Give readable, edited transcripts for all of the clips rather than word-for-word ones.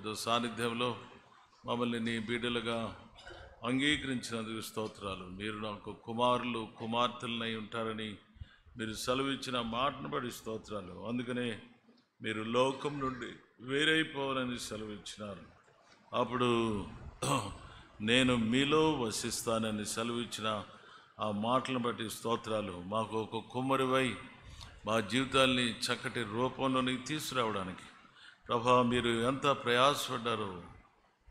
పరిశుద్ధ సాన్నిధ్యంలో మమ్మల్ని నీ బిడ్డలుగా అంగీకరించినందుకు స్తోత్రాలు. మీరు నాకు కుమారులు కుమార్తెలనై ఉంటారని మీరు సెలవిచ్చిన మాటను బట్టి స్తోత్రాలు. అందుకనే మీరు లోకం నుండి వేరైపోవాలని సెలవిచ్చినారు. అప్పుడు నేను మీలో వసిస్తానని సెలవిచ్చిన ఆ మాటలను బట్టి స్తోత్రాలు. మాకు ఒక కుమ్మరివై మా జీవితాల్ని చక్కటి రూపంలోనికి తీసుకురావడానికి ప్రభా మీరు ఎంత ప్రయాసపడ్డారో,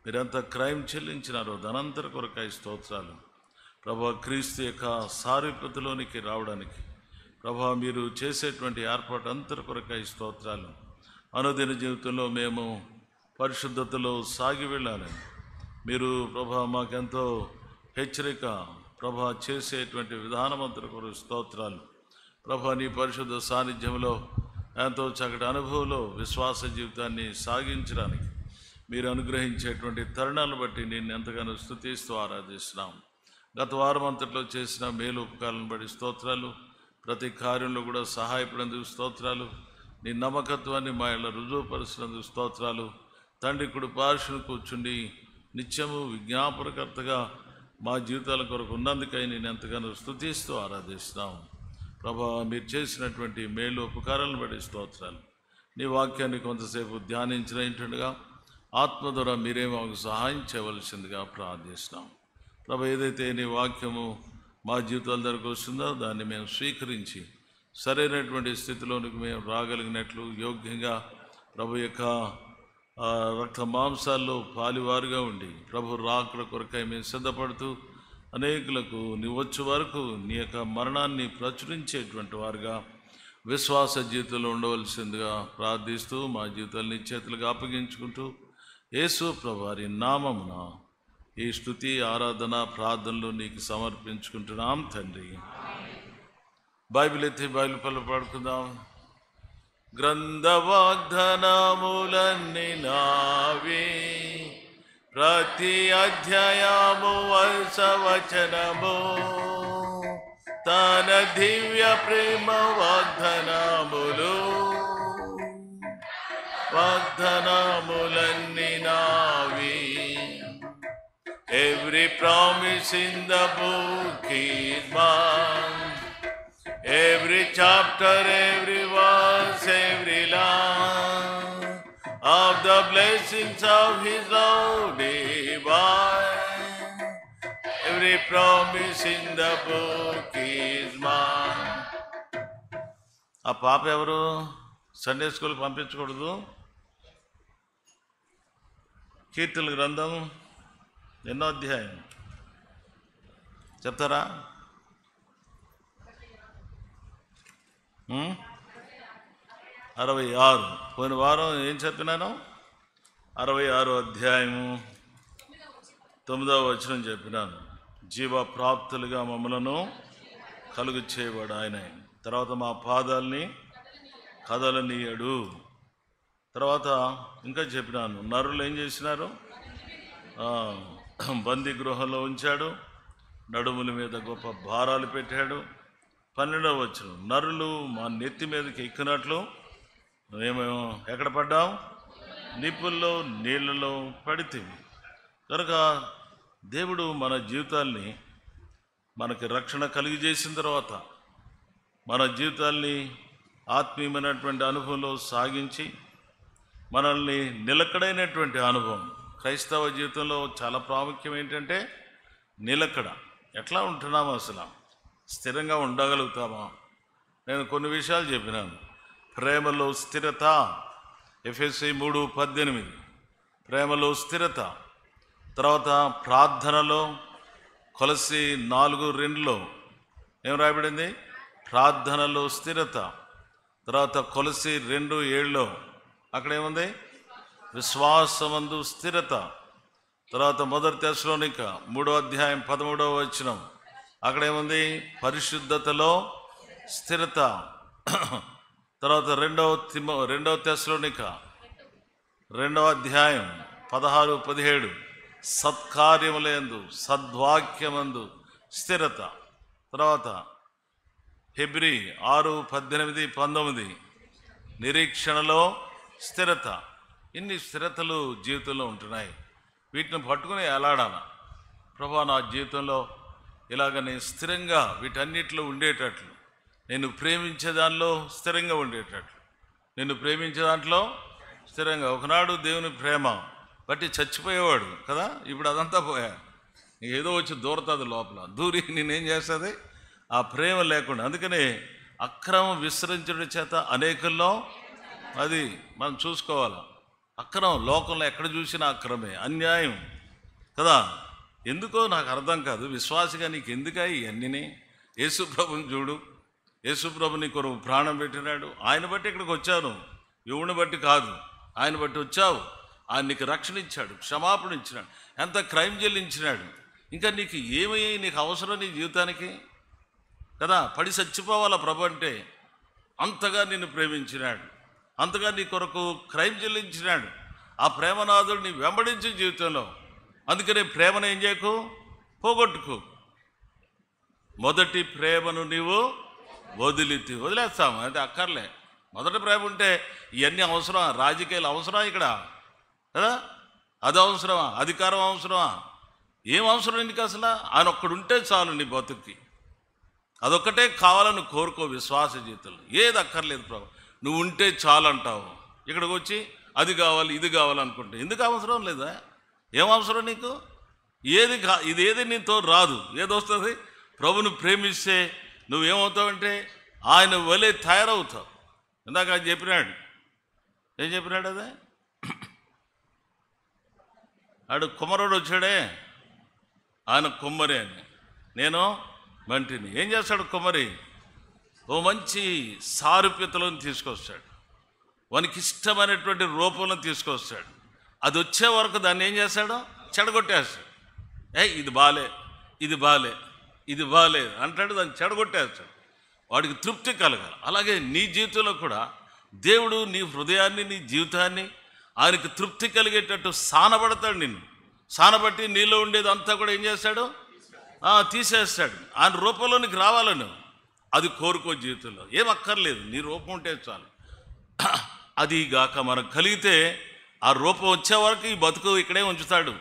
మీరు ఎంత క్రైమ్ చెల్లించినారో ధనంతర కొరకై స్తోత్రాలు. ప్రభా క్రీస్తు యొక్క సారూప్యతలోనికి రావడానికి ప్రభా మీరు చేసేటువంటి ఏర్పాటు అంతర కొరకై స్తోత్రాలు. అనుదిన జీవితంలో మేము పరిశుద్ధతలో సాగి వెళ్ళాలని మీరు ప్రభా మాకెంతో హెచ్చరిక ప్రభా చేసేటువంటి విధానమంతర కొరకు స్తోత్రాలు. ప్రభా నీ పరిశుద్ధ సాన్నిధ్యంలో ఎంతో చక్కటి అనుభవంలో విశ్వాస జీవితాన్ని సాగించడానికి మీరు అనుగ్రహించేటువంటి తరుణాలను బట్టి నేను ఎంతగానో స్తుతిస్తూ ఆరాధిస్తున్నాం. గత వారం అంతట్లో చేసిన మేలు ఉపకారాలను బట్టి స్తోత్రాలు. ప్రతి కార్యంలో కూడా సహాయపడేందుకు స్తోత్రాలు. నీ నమ్మకత్వాన్ని మా ఇళ్ళ రుజువుపరిచినందుకు స్తోత్రాలు. తండ్రి కుడి పార్శ్వను కూర్చుండి నిత్యము విజ్ఞాపనకర్తగా మా జీవితాల కొరకు ఉన్నందుకై నేను ఎంతగానో స్తుతిస్తూ ఆరాధిస్తున్నాం. ప్రభా మీరు చేసినటువంటి మేలు ఉపకారాలను బట్టి స్తోత్రాలు. నీ వాక్యాన్ని కొంతసేపు ధ్యానించిన ఏంటండగా ఆత్మ ద్వారా మీరే మాకు సహాయం చేయవలసిందిగా ప్రార్థిస్తున్నాం. ప్రభా ఏదైతే నీ వాక్యము మా జీవితాల దగ్గరకు వస్తుందో దాన్ని మేము స్వీకరించి సరైనటువంటి స్థితిలోనికి మేము రాగలిగినట్లు యోగ్యంగా ప్రభు యొక్క రక్త మాంసాల్లో పాలివారుగా ఉండి ప్రభు రాకడ కొరకై మేము సిద్ధపడుతూ అనేకులకు నీ వచ్చే వరకు నీ యొక్క మరణాన్ని ప్రచురించేటువంటి వారుగా విశ్వాస జీవితంలో ఉండవలసిందిగా ప్రార్థిస్తూ మా జీవితాన్ని చేతులుగా అప్పగించుకుంటూ యేసు ప్రభువారి నామమున ఈ స్తుతి ఆరాధన ప్రార్థనలు నీకు సమర్పించుకుంటున్నాం తండ్రి. బైబిల్ ఎత్తి బైబిల్ పనులు పాడుకుందాం. గ్రంథ వాగ్దానములన్నీ నావే, ప్రతి అధ్యాయము వచనము తన దివ్య ప్రేమ వాగ్దానములన్నీ నావే. Every promise in the book is mine. Every chapter, every verse, every line of the blessings of His love divine. Every promise in the book is mine. ఆ పాప ఎవరు? సండే స్కూల్ పంపించకూడదు. కీర్తనల గ్రంథం ఎన్నో అధ్యాయం చెప్తారా? 66. పోయిన వారం ఏం చెప్పినాను? 66వ అధ్యాయము 9వ వచనం చెప్పినాను. జీవ ప్రాప్తులుగా మమ్మలను కలుగు చేయబడు ఆయన. తర్వాత మా పాదాలని కదలనీయడు. తర్వాత ఇంకా చెప్పినాను, నరులు ఏం చేసినారు? బందీ గృహంలో ఉంచాడు, నడుముల మీద గొప్ప భారాలు పెట్టాడు. 12వ వచనం, నరులు మా నెత్తి మీదకి ఎక్కినట్లు మేమేమో ఎక్కడ పడ్డాం? నిప్పుల్లో నీళ్ళలో పడితే. కనుక దేవుడు మన జీవితాల్ని మనకి రక్షణ కలిగజేసిన తర్వాత మన జీవితాల్ని ఆత్మీయమైనటువంటి అనుభవంలో సాగించి మనల్ని నిలకడైనటువంటి అనుభవం. క్రైస్తవ జీవితంలో చాలా ప్రాముఖ్యం ఏంటంటే నిలకడ. ఎట్లా ఉంటున్నామో, అసలు స్థిరంగా ఉండగలుగుతామా? నేను కొన్ని విషయాలు చెప్పినాను. ప్రేమలో స్థిరత, ఎఫెసీ 3:18, ప్రేమలో స్థిరత. తర్వాత ప్రార్థనలో కొలస్సీ 4:2 ఏం రాయబడింది? ప్రార్థనలో స్థిరత. తర్వాత కొలస్సీ 2:7 అక్కడ ఏముంది? విశ్వాసమందు స్థిరత. తర్వాత 1 తెస్సలోనిక 3:13 వచనం అక్కడ ఏముంది? పరిశుద్ధతలో స్థిరత. తర్వాత 2 తెస్సలోనిక 2:16-17 సత్కార్యములందు సద్వాక్యమందు స్థిరత. తర్వాత హెబ్రీ 6:18-19 నిరీక్షణలో స్థిరత. ఇన్ని స్థిరతలు జీవితంలో ఉంటున్నాయి. వీటిని పట్టుకుని ఎలాడాల. ప్రభా, నా జీవితంలో ఇలాగ నేను స్థిరంగా వీటన్నిటిలో ఉండేటట్లు, నేను ప్రేమించే దానిలో స్థిరంగా ఉండేటట్లు, నేను ప్రేమించే దాంట్లో స్థిరంగా. ఒకనాడు దేవుని ప్రేమ బట్టి చచ్చిపోయేవాడు కదా, ఇప్పుడు అదంతా పోయా. ఏదో వచ్చి దూరతుంది లోపల, దూరి నేనేం చేస్తుంది ఆ ప్రేమ లేకుండా. అందుకని అక్రమం విస్తరించడం చేత అనేకుల్లో అది మనం చూసుకోవాలి. అక్రమం లోకంలో ఎక్కడ చూసినా అక్రమే, అన్యాయం కదా. ఎందుకో నాకు అర్థం కాదు. విశ్వాసిగా నీకు ఎందుకా ఇవన్నీ? యేసుప్రభుని చూడు, యేసుప్రభు నీ కొరకు ప్రాణం పెట్టినాడు. ఆయన బట్టి ఇక్కడికి వచ్చాను, ఎవరిని బట్టి కాదు, ఆయన బట్టి వచ్చావు. ఆయన నీకు రక్షణ ఇచ్చాడు, క్షమాపణ ఇచ్చినాడు, ఎంత క్రైమ్ చెల్లించినాడు. ఇంకా నీకు ఏమయ్యాయి? నీకు అవసరం నీ జీవితానికి కదా. పడి చచ్చిపోవాలా ప్రభు అంటే. అంతగా నిన్ను ప్రేమించినాడు, అంతగా నీ కొరకు క్రైమ్ చెల్లించినాడు. ఆ ప్రేమనాథుడు నీ వెంబడించే జీవితంలో. అందుకనే ప్రేమను ఏం చేయకు, పోగొట్టుకు. మొదటి ప్రేమను నీవు వదిలేస్తాము అంటే అక్కర్లే. మొదటి ప్రేమ ఉంటే ఇవన్నీ అవసరమా? రాజకీయాలు అవసరమా ఇక్కడ కదా? అది అవసరమా? అధికారం అవసరమా? ఏం అవసరం నీకు అసలు? ఆయన ఒక్కడుంటే చాలు నీ బతుక్కి. అదొక్కటే కావాలని కోరుకో. విశ్వాస జీవితంలో ఏది అక్కర్లేదు ప్రభు, నువ్వు ఉంటే చాలు అంటావు. ఇక్కడికి వచ్చి అది కావాలి ఇది కావాలనుకుంటే ఎందుకు అవసరం లేదా? ఏం అవసరం నీకు? ఇదేది నీతో రాదు. ఏదొస్తుంది? ప్రభుని ప్రేమిస్తే నువ్వేమవుతావంటే ఆయన వలె తయారవుతావు. ఇందాక ఆయన చెప్పినాడు. ఏం చెప్పినాడు? అదే ఆడు కుమ్మరుడు వచ్చాడే, ఆయన కుమ్మరి అని, నేను మంటిని. ఏం చేస్తాడు కుమ్మరి? ఓ మంచి సారూప్యతలను తీసుకొస్తాడు, వానికి ఇష్టమైనటువంటి రూపంలో తీసుకొస్తాడు. అది వచ్చే వరకు దాన్ని ఏం చేస్తాడో చెడగొట్టేస్తాడు. ఇది బాలే, ఇది బాలే, ఇది బాలే అంటాడు, దాన్ని చెడగొట్టేస్తాడు. వాడికి తృప్తి కలగాలి. అలాగే నీ జీవితంలో కూడా దేవుడు నీ హృదయాన్ని, నీ జీవితాన్ని ఆయనకి తృప్తి కలిగేటట్టు సానబడతాడు. నిన్ను సానబట్టి నీలో ఉండేది అంతా కూడా ఏం చేస్తాడు? తీసేస్తాడు. ఆయన రూపంలోనికి రావాలను అది కోరుకో. జీవితంలో ఏం అక్కర్లేదు, నీ రూపం ఉంటే చాలు. అది గాక మనకు కలిగితే ఆ రూపం వచ్చే వరకు ఈ బతుకు ఇక్కడే ఉంచుతాడు.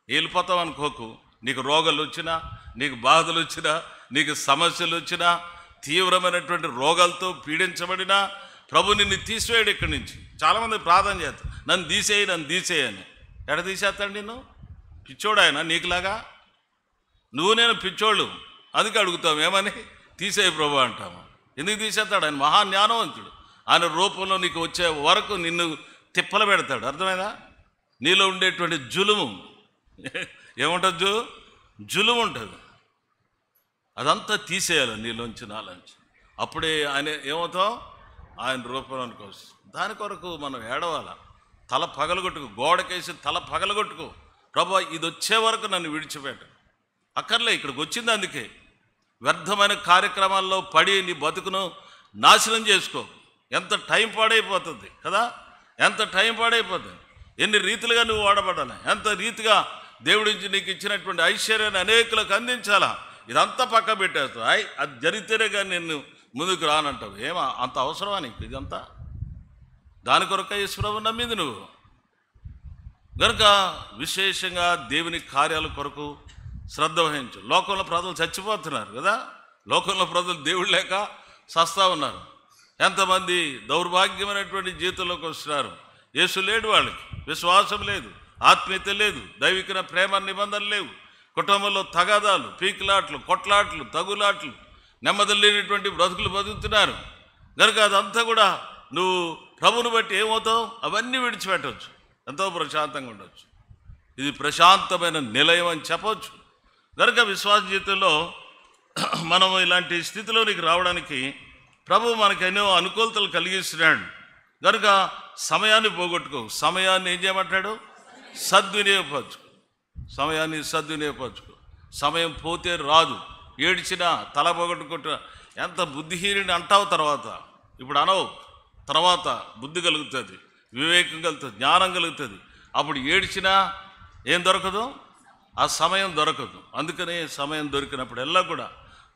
వెళ్ళిపోతాం అనుకోకు. నీకు రోగాలు వచ్చినా, నీకు బాధలు వచ్చినా, నీకు సమస్యలు వచ్చినా, తీవ్రమైనటువంటి రోగాలతో పీడించబడినా ప్రభు నిన్ను తీసివేయడు ఇక్కడి నుంచి. చాలామంది ప్రార్థన చేస్తారు, నన్ను తీసేయి, నన్ను తీసేయని. ఎడ తీసేస్తాడు నిన్ను? పిచ్చోడు ఆయన నీకులాగా. నువ్వు నేను పిచ్చోళ్ళు, అందుకే అడుగుతాం ఏమని? తీసేయి ప్రభు అంటాము. ఎందుకు తీసేస్తాడు? ఆయన మహాజ్ఞానవంతుడు. ఆయన రూపంలో నీకు వచ్చే వరకు నిన్ను తిప్పలు పెడతాడు. అర్థమైందా? నీలో ఉండేటువంటి జులుము ఏముంటుంది? జులుము ఉంటుంది. అదంతా తీసేయాలి నీలోంచి, నాలోంచి. అప్పుడే ఆయన ఏమవుతావు? ఆయన రూపంలోనికి వస్తుంది. దాని కొరకు మనం ఏడవాల. తల పగలగొట్టుకు, గోడకేసి తల పగలగొట్టుకో. ప్రభు ఇది వచ్చే వరకు నన్ను విడిచిపెట్ట. అక్కర్లే, ఇక్కడికి వచ్చింది అందుకే. వ్యర్థమైన కార్యక్రమాల్లో పడి నీ బతుకును నాశనం చేసుకో. ఎంత టైం పాడైపోతుంది కదా, ఎంత టైం పాడైపోతుంది. ఎన్ని రీతిలుగా నువ్వు వాడబడాలి, ఎంత రీతిగా దేవుడి నీకు ఇచ్చినటువంటి ఐశ్వర్యాన్ని అనేకులకు అందించాలా. ఇదంతా పక్క పెట్టేస్తావు. అది జరిగితేనే కానీ నేను ముందుకు రానంటావు. ఏమా అంత అవసరమా నీకు ఇదంతా? దాని కొరక యేసుప్రభువు నమ్మింది నువ్వు గనుక విశేషంగా దేవుని కార్యాల కొరకు శ్రద్ధ వహించు. లోకంలో ప్రజలు చచ్చిపోతున్నారు కదా, లోకంలో ప్రజలు దేవుడు లేక సస్తా ఉన్నారు. ఎంతమంది దౌర్భాగ్యమైనటువంటి జీవితంలోకి వస్తున్నారు. యేసు లేడు, వాళ్ళకి విశ్వాసం లేదు, ఆత్మీయత లేదు, దైవిక ప్రేమ నిబంధనలు లేవు. కుటుంబంలో తగాదాలు, పీకులాట్లు, కొట్లాట్లు, తగులాట్లు, నెమ్మది లేనిటువంటి బ్రతుకులు బతుకుతున్నారు. కనుక అదంతా కూడా నువ్వు ప్రభుని బట్టి ఏమవుతావు? అవన్నీ విడిచిపెట్టవచ్చు, ఎంతో ప్రశాంతంగా ఉండవచ్చు. ఇది ప్రశాంతమైన నిలయం అని చెప్పవచ్చు. కనుక విశ్వాస జీవితంలో మనం ఇలాంటి స్థితిలోనికి రావడానికి ప్రభు మనకు ఎన్నో అనుకూలతలు కలిగిస్తున్నాడు. కనుక సమయాన్ని పోగొట్టుకో. సమయాన్ని ఏం చేయమంటాడు? సద్వినియోగపరచుకో. సమయాన్ని సద్వినియోగపరచుకో. సమయం పోతే రాదు. ఏడ్చినా తల పోగొట్టుకుంటా ఎంత బుద్ధిహీనుని అంటావు. తర్వాత ఇప్పుడు అనవు, తర్వాత బుద్ధి కలుగుతుంది, వివేకం కలుగుతుంది, జ్ఞానం కలుగుతుంది. అప్పుడు ఏడ్చినా ఏం దొరకదు? ఆ సమయం దొరకదు. అందుకనే సమయం దొరికినప్పుడు ఎల్లా కూడా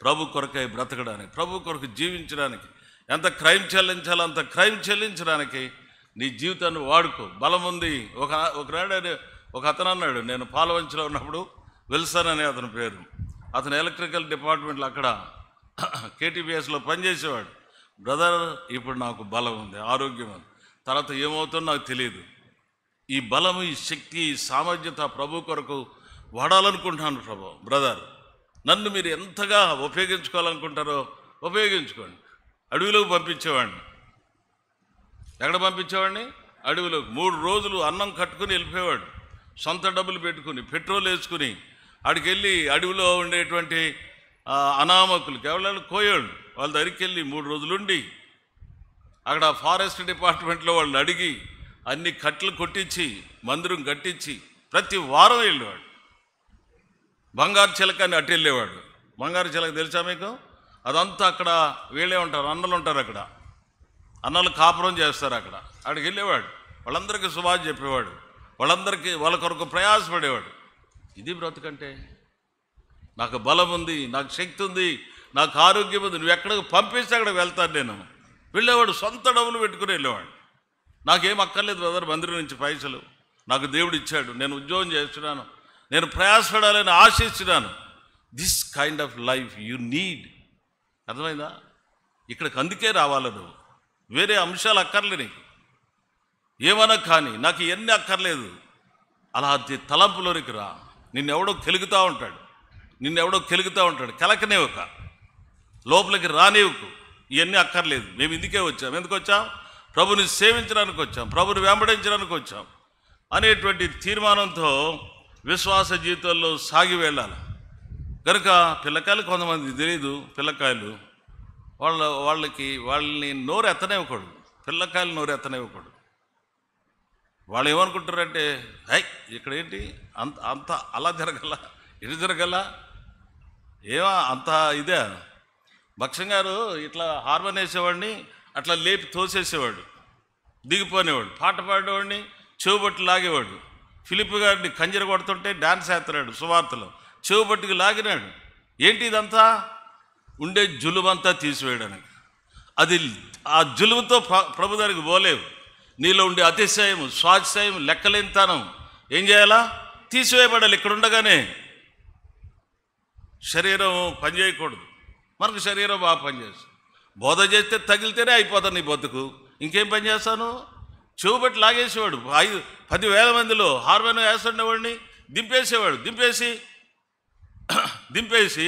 ప్రభు కొరకై బ్రతకడానికి, ప్రభు కొరకు జీవించడానికి, ఎంత క్రైమ్ చెల్లించాలో అంత క్రైమ్ చెల్లించడానికి నీ జీవితాన్ని వాడుకో. బలం ఉంది. ఒకనాడు ఒక అతను అన్నాడు, నేను పాలవంచిలో ఉన్నప్పుడు, విల్సన్ అనే అతని పేరు, అతను ఎలక్ట్రికల్ డిపార్ట్మెంట్లో అక్కడ కేటీపీఎస్లో పనిచేసేవాడు. బ్రదర్, ఇప్పుడు నాకు బలం ఉంది, ఆరోగ్యం ఉంది, తర్వాత ఏమవుతుందో నాకు తెలియదు. ఈ బలము, ఈ శక్తి, ఈ సామర్థ్యత ప్రభు కొరకు వాడాలనుకుంటున్నాను ప్రభు. బ్రదర్, నన్ను మీరు ఎంతగా ఉపయోగించుకోవాలనుకుంటారో ఉపయోగించుకోండి. అడవిలోకి పంపించేవాడిని. ఎక్కడ పంపించేవాడిని? అడవిలోకి. 3 రోజులు అన్నం కట్టుకుని వెళ్ళిపోయేవాడు. సొంత డబ్బులు పెట్టుకుని, పెట్రోల్ వేసుకుని ఆడికి వెళ్ళి అడవిలో ఉండేటువంటి అనామకులకి, ఎవరు కోయోళ్ళు, వాళ్ళ దగ్గరికి వెళ్ళి 3 రోజులుండి అక్కడ ఫారెస్ట్ డిపార్ట్మెంట్లో వాళ్ళని అడిగి అన్ని కట్టలు కొట్టించి మందిరం కట్టించి ప్రతి వారం వెళ్ళేవాడు. బంగారు చిలక అని అటు వెళ్ళేవాడు. బంగారు చిలక తెలుసా మీకు? అదంతా అక్కడ వీళ్ళే ఉంటారు, అన్నలు ఉంటారు అక్కడ, అన్నలు కాపురం చేస్తారు అక్కడ. అక్కడికి వెళ్ళేవాడు, వాళ్ళందరికీ సుభాష చెప్పేవాడు, వాళ్ళందరికీ వాళ్ళ కొరకు ప్రయాసపడేవాడు. ఇది బ్రతుకంటే. నాకు బలం ఉంది, నాకు శక్తి ఉంది, నాకు ఆరోగ్యం ఉంది, నువ్వు ఎక్కడికి పంపిస్తే అక్కడికి వెళ్తాను నేను. వెళ్ళేవాడు, సొంత డబ్బులు పెట్టుకుని వెళ్ళేవాడు. నాకేం అక్కర్లేదు బ్రదర్, మందిరం నుంచి పైసలు నాకు దేవుడు ఇచ్చాడు, నేను ఉద్యోగం చేస్తున్నాను, నేను ప్రయాసపడాలని ఆశిస్తున్నాను. This kind of life you need. అర్థమైందా? ఇక్కడికి అందుకే రావాలి నువ్వు. వేరే అంశాలు అక్కర్లే నీకు, ఏమన్నా కానీ నాకు ఇవన్నీ అక్కర్లేదు. అలా తలంపులోనికి రా. నిన్నెవడో కెలుగుతూ ఉంటాడు, కెలకనేవుక, లోపలికి రానివ్వకు. ఇవన్నీ అక్కర్లేదు, మేము ఇందుకే వచ్చాం. ఎందుకు వచ్చాం? ప్రభుని సేవించడానికి వచ్చాం, ప్రభుని వెంబడించడానికి వచ్చాం అనేటువంటి తీర్మానంతో విశ్వాస జీవితంలో సాగి వెళ్ళాలి. కనుక పిల్లకాయలు కొంతమంది తెలియదు, పిల్లకాయలు వాళ్ళని నోరు ఎత్తనివ్వకూడదు. పిల్లకాయలు నోరు ఎత్తనివ్వకూడదు. వాళ్ళు ఏమనుకుంటారంటే, ఇక్కడ ఏంటి అంత అలా జరగల, ఇటు జరగల, అంత ఇదే. భక్ష్యం గారు ఇట్లా హార్మోన్ వేసేవాడిని అట్లా లేపి తోసేసేవాడు, దిగిపోనేవాడు. పాట పాడేవాడిని చెవుబట్టి లాగేవాడు. ఫిలిప్ గారిని కంజర కొడుతుంటే డాన్స్ వేస్తున్నాడు సువార్తలో, చెవుబట్టికి లాగినాడు. ఏంటి ఇదంతా? ఉండే జులుమంతా తీసివేయడానికి. అది ఆ జులుముతో ప్రభు దగ్గరికి పోలేవు. నీలో ఉండే అతిశయం, స్వాతిశయం, లెక్కలేనితనం ఏం చేయాలా? తీసివేయబడాలి. ఇక్కడ ఉండగానే శరీరం పనిచేయకూడదు. మనకు శరీరం బాగా పనిచేస్తుంది. బోధ చేస్తే తగిలితేనే అయిపోతాను నీ బతుకు. ఇంకేం పని చేస్తాను? చెవు బట్టి లాగేసేవాడు. 10,000 మందిలో హార్మోన్ వేస్తుండేవాడిని దింపేసేవాడు. దింపేసి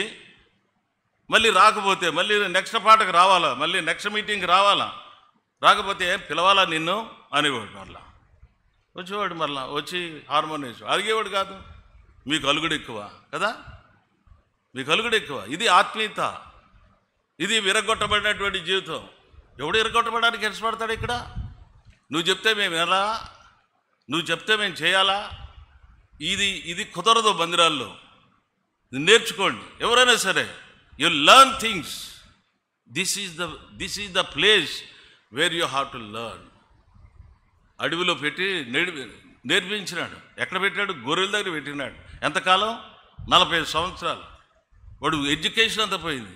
మళ్ళీ రాకపోతే మళ్ళీ నెక్స్ట్ పాటకు రావాలా, మళ్ళీ నెక్స్ట్ మీటింగ్కి రావాలా, రాకపోతే పిలవాలా నిన్ను అనేవాడు. మళ్ళా వచ్చేవాడు, మళ్ళా వచ్చి హార్మోన్ వేసేవాడు. అడిగేవాడు కాదు. మీకు అలుగుడు ఎక్కువ కదా, మీకు అలుగుడు ఎక్కువ. ఇది ఆత్మీయత, ఇది విరగొట్టబడినటువంటి జీవితం. ఎవడు విరగొట్టబడడానికి ఇష్టపడతాడు? ఇక్కడ నువ్వు చెప్తే మేము ఎలా, నువ్వు చెప్తే మేము చేయాలా? ఇది కుదరదు. మందిరాల్లో నేర్చుకోండి. ఎవరైనా సరే, you learn things. This is the place where you have to learn. అడవిలో పెట్టి నేర్పించినాడు. ఎక్కడ పెట్టాడు? గొర్రెల దగ్గర పెట్టినాడు. ఎంతకాలం? 45 సంవత్సరాలు. వాడు ఎడ్యుకేషన్ అంతా పోయింది.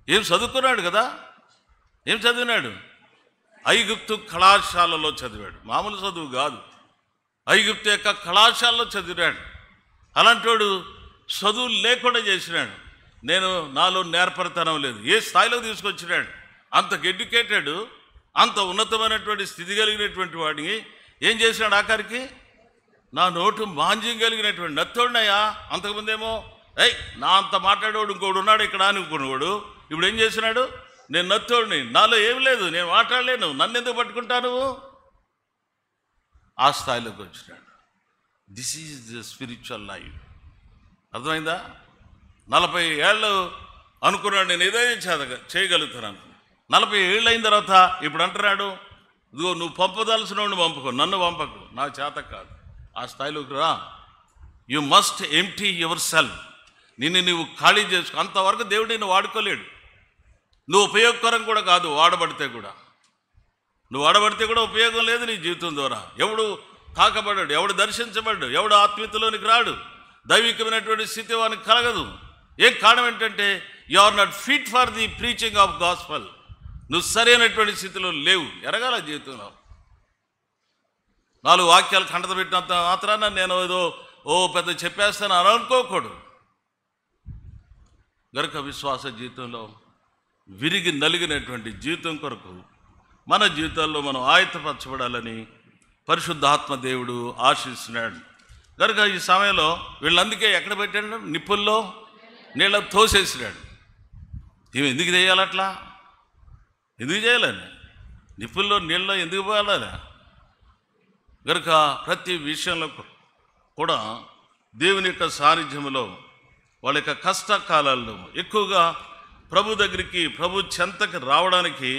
ఏం చదువుకున్నాడు కదా? ఏం చదివినాడు? ఐగుప్తు కళాశాలలో చదివాడు. మామూలు చదువు కాదు, ఐగుప్తు యొక్క కళాశాలలో చదివాడు. అలాంటి వాడు చదువు లేకుండా చేసినాడు. నాలో నేర్పరితనం లేదు. ఏ స్థాయిలో తీసుకొచ్చినాడు? అంత ఎడ్యుకేటెడ్, అంత ఉన్నతమైనటువంటి స్థితి కలిగినటువంటి వాడిని ఏం చేసినాడు? ఆఖరికి నా నోటు మాంజ్యం కలిగినటువంటి నత్తోడినయ్యా. అంతకుముందేమో నా అంత మాట్లాడేవాడు ఇంకోడు ఉన్నాడు ఇక్కడ అనుకునేవాడు. ఇప్పుడు ఏం చేసినాడు? నేను నత్తోడిని, నాలో ఏమి లేదు, నేను మాట్లాడలేను, నన్ను ఎందుకు పట్టుకుంటాను? ఆ స్థాయిలోకి వచ్చినాడు. This is the spiritual life. అర్థమైందా? 40 ఏళ్ళు అనుకున్నాడు నేను ఏదైనా చేయగలుగుతాను. 40 ఏళ్ళు అయిన తర్వాత ఇప్పుడు అంటున్నాడు, ఇదిగో నువ్వు పంపదలసిన వాడిని పంపుకో, నన్ను పంపకు, నాకు చేత కాదు. ఆ స్థాయిలోకి రా. You must empty your self. నువ్వు ఖాళీ చేసుకో. అంతవరకు దేవుడు నిన్ను వాడుకోలేడు. నువ్వు ఉపయోగకరం కూడా కాదు. నువ్వు వాడబడితే కూడా ఉపయోగం లేదు నీ జీవితం ద్వారా. ఎవడు తాకబడ్డాడు, ఎవడు దర్శించబడ్డాడు, ఎవడు ఆత్మీయతలోనికి రాడు, దైవికమైనటువంటి స్థితి వానికి కలగదు. ఏం కారణం ఏంటంటే you are not fit for the preaching of gospel. నువ్వు సరైనటువంటి స్థితిలో లేవు. ఎరగాల జీవితంలో. 4 వాక్యాలు కంటత పెట్టినంత మాత్రాన నేను ఏదో పెద్ద చెప్పేస్తాను అని అనుకోకూడదు. గనుక విశ్వాస జీవితంలో విరిగి నలిగినటువంటి జీవితం కొరకు మన జీవితాల్లో మనం ఆయత్తపరచబడాలని పరిశుద్ధాత్మ దేవుడు ఆశిస్తున్నాడు. కనుక ఈ సమయంలో వీళ్ళందుకే ఎక్కడ పెట్టాడు? నిప్పుల్లో నీళ్ళ తోసేసినాడు. ఇవి ఎందుకు చేయాలి? అట్లా ఎందుకు చేయాలని? నిప్పుల్లో నీళ్ళలో ఎందుకు పోయాలని? కనుక ప్రతి విషయంలో కూడా దేవుని యొక్క సాన్నిధ్యంలో వాళ్ళ యొక్క కష్టకాలాల్లో ఎక్కువగా ప్రభు దగ్గరికి, ప్రభు చెంతకి రావడానికి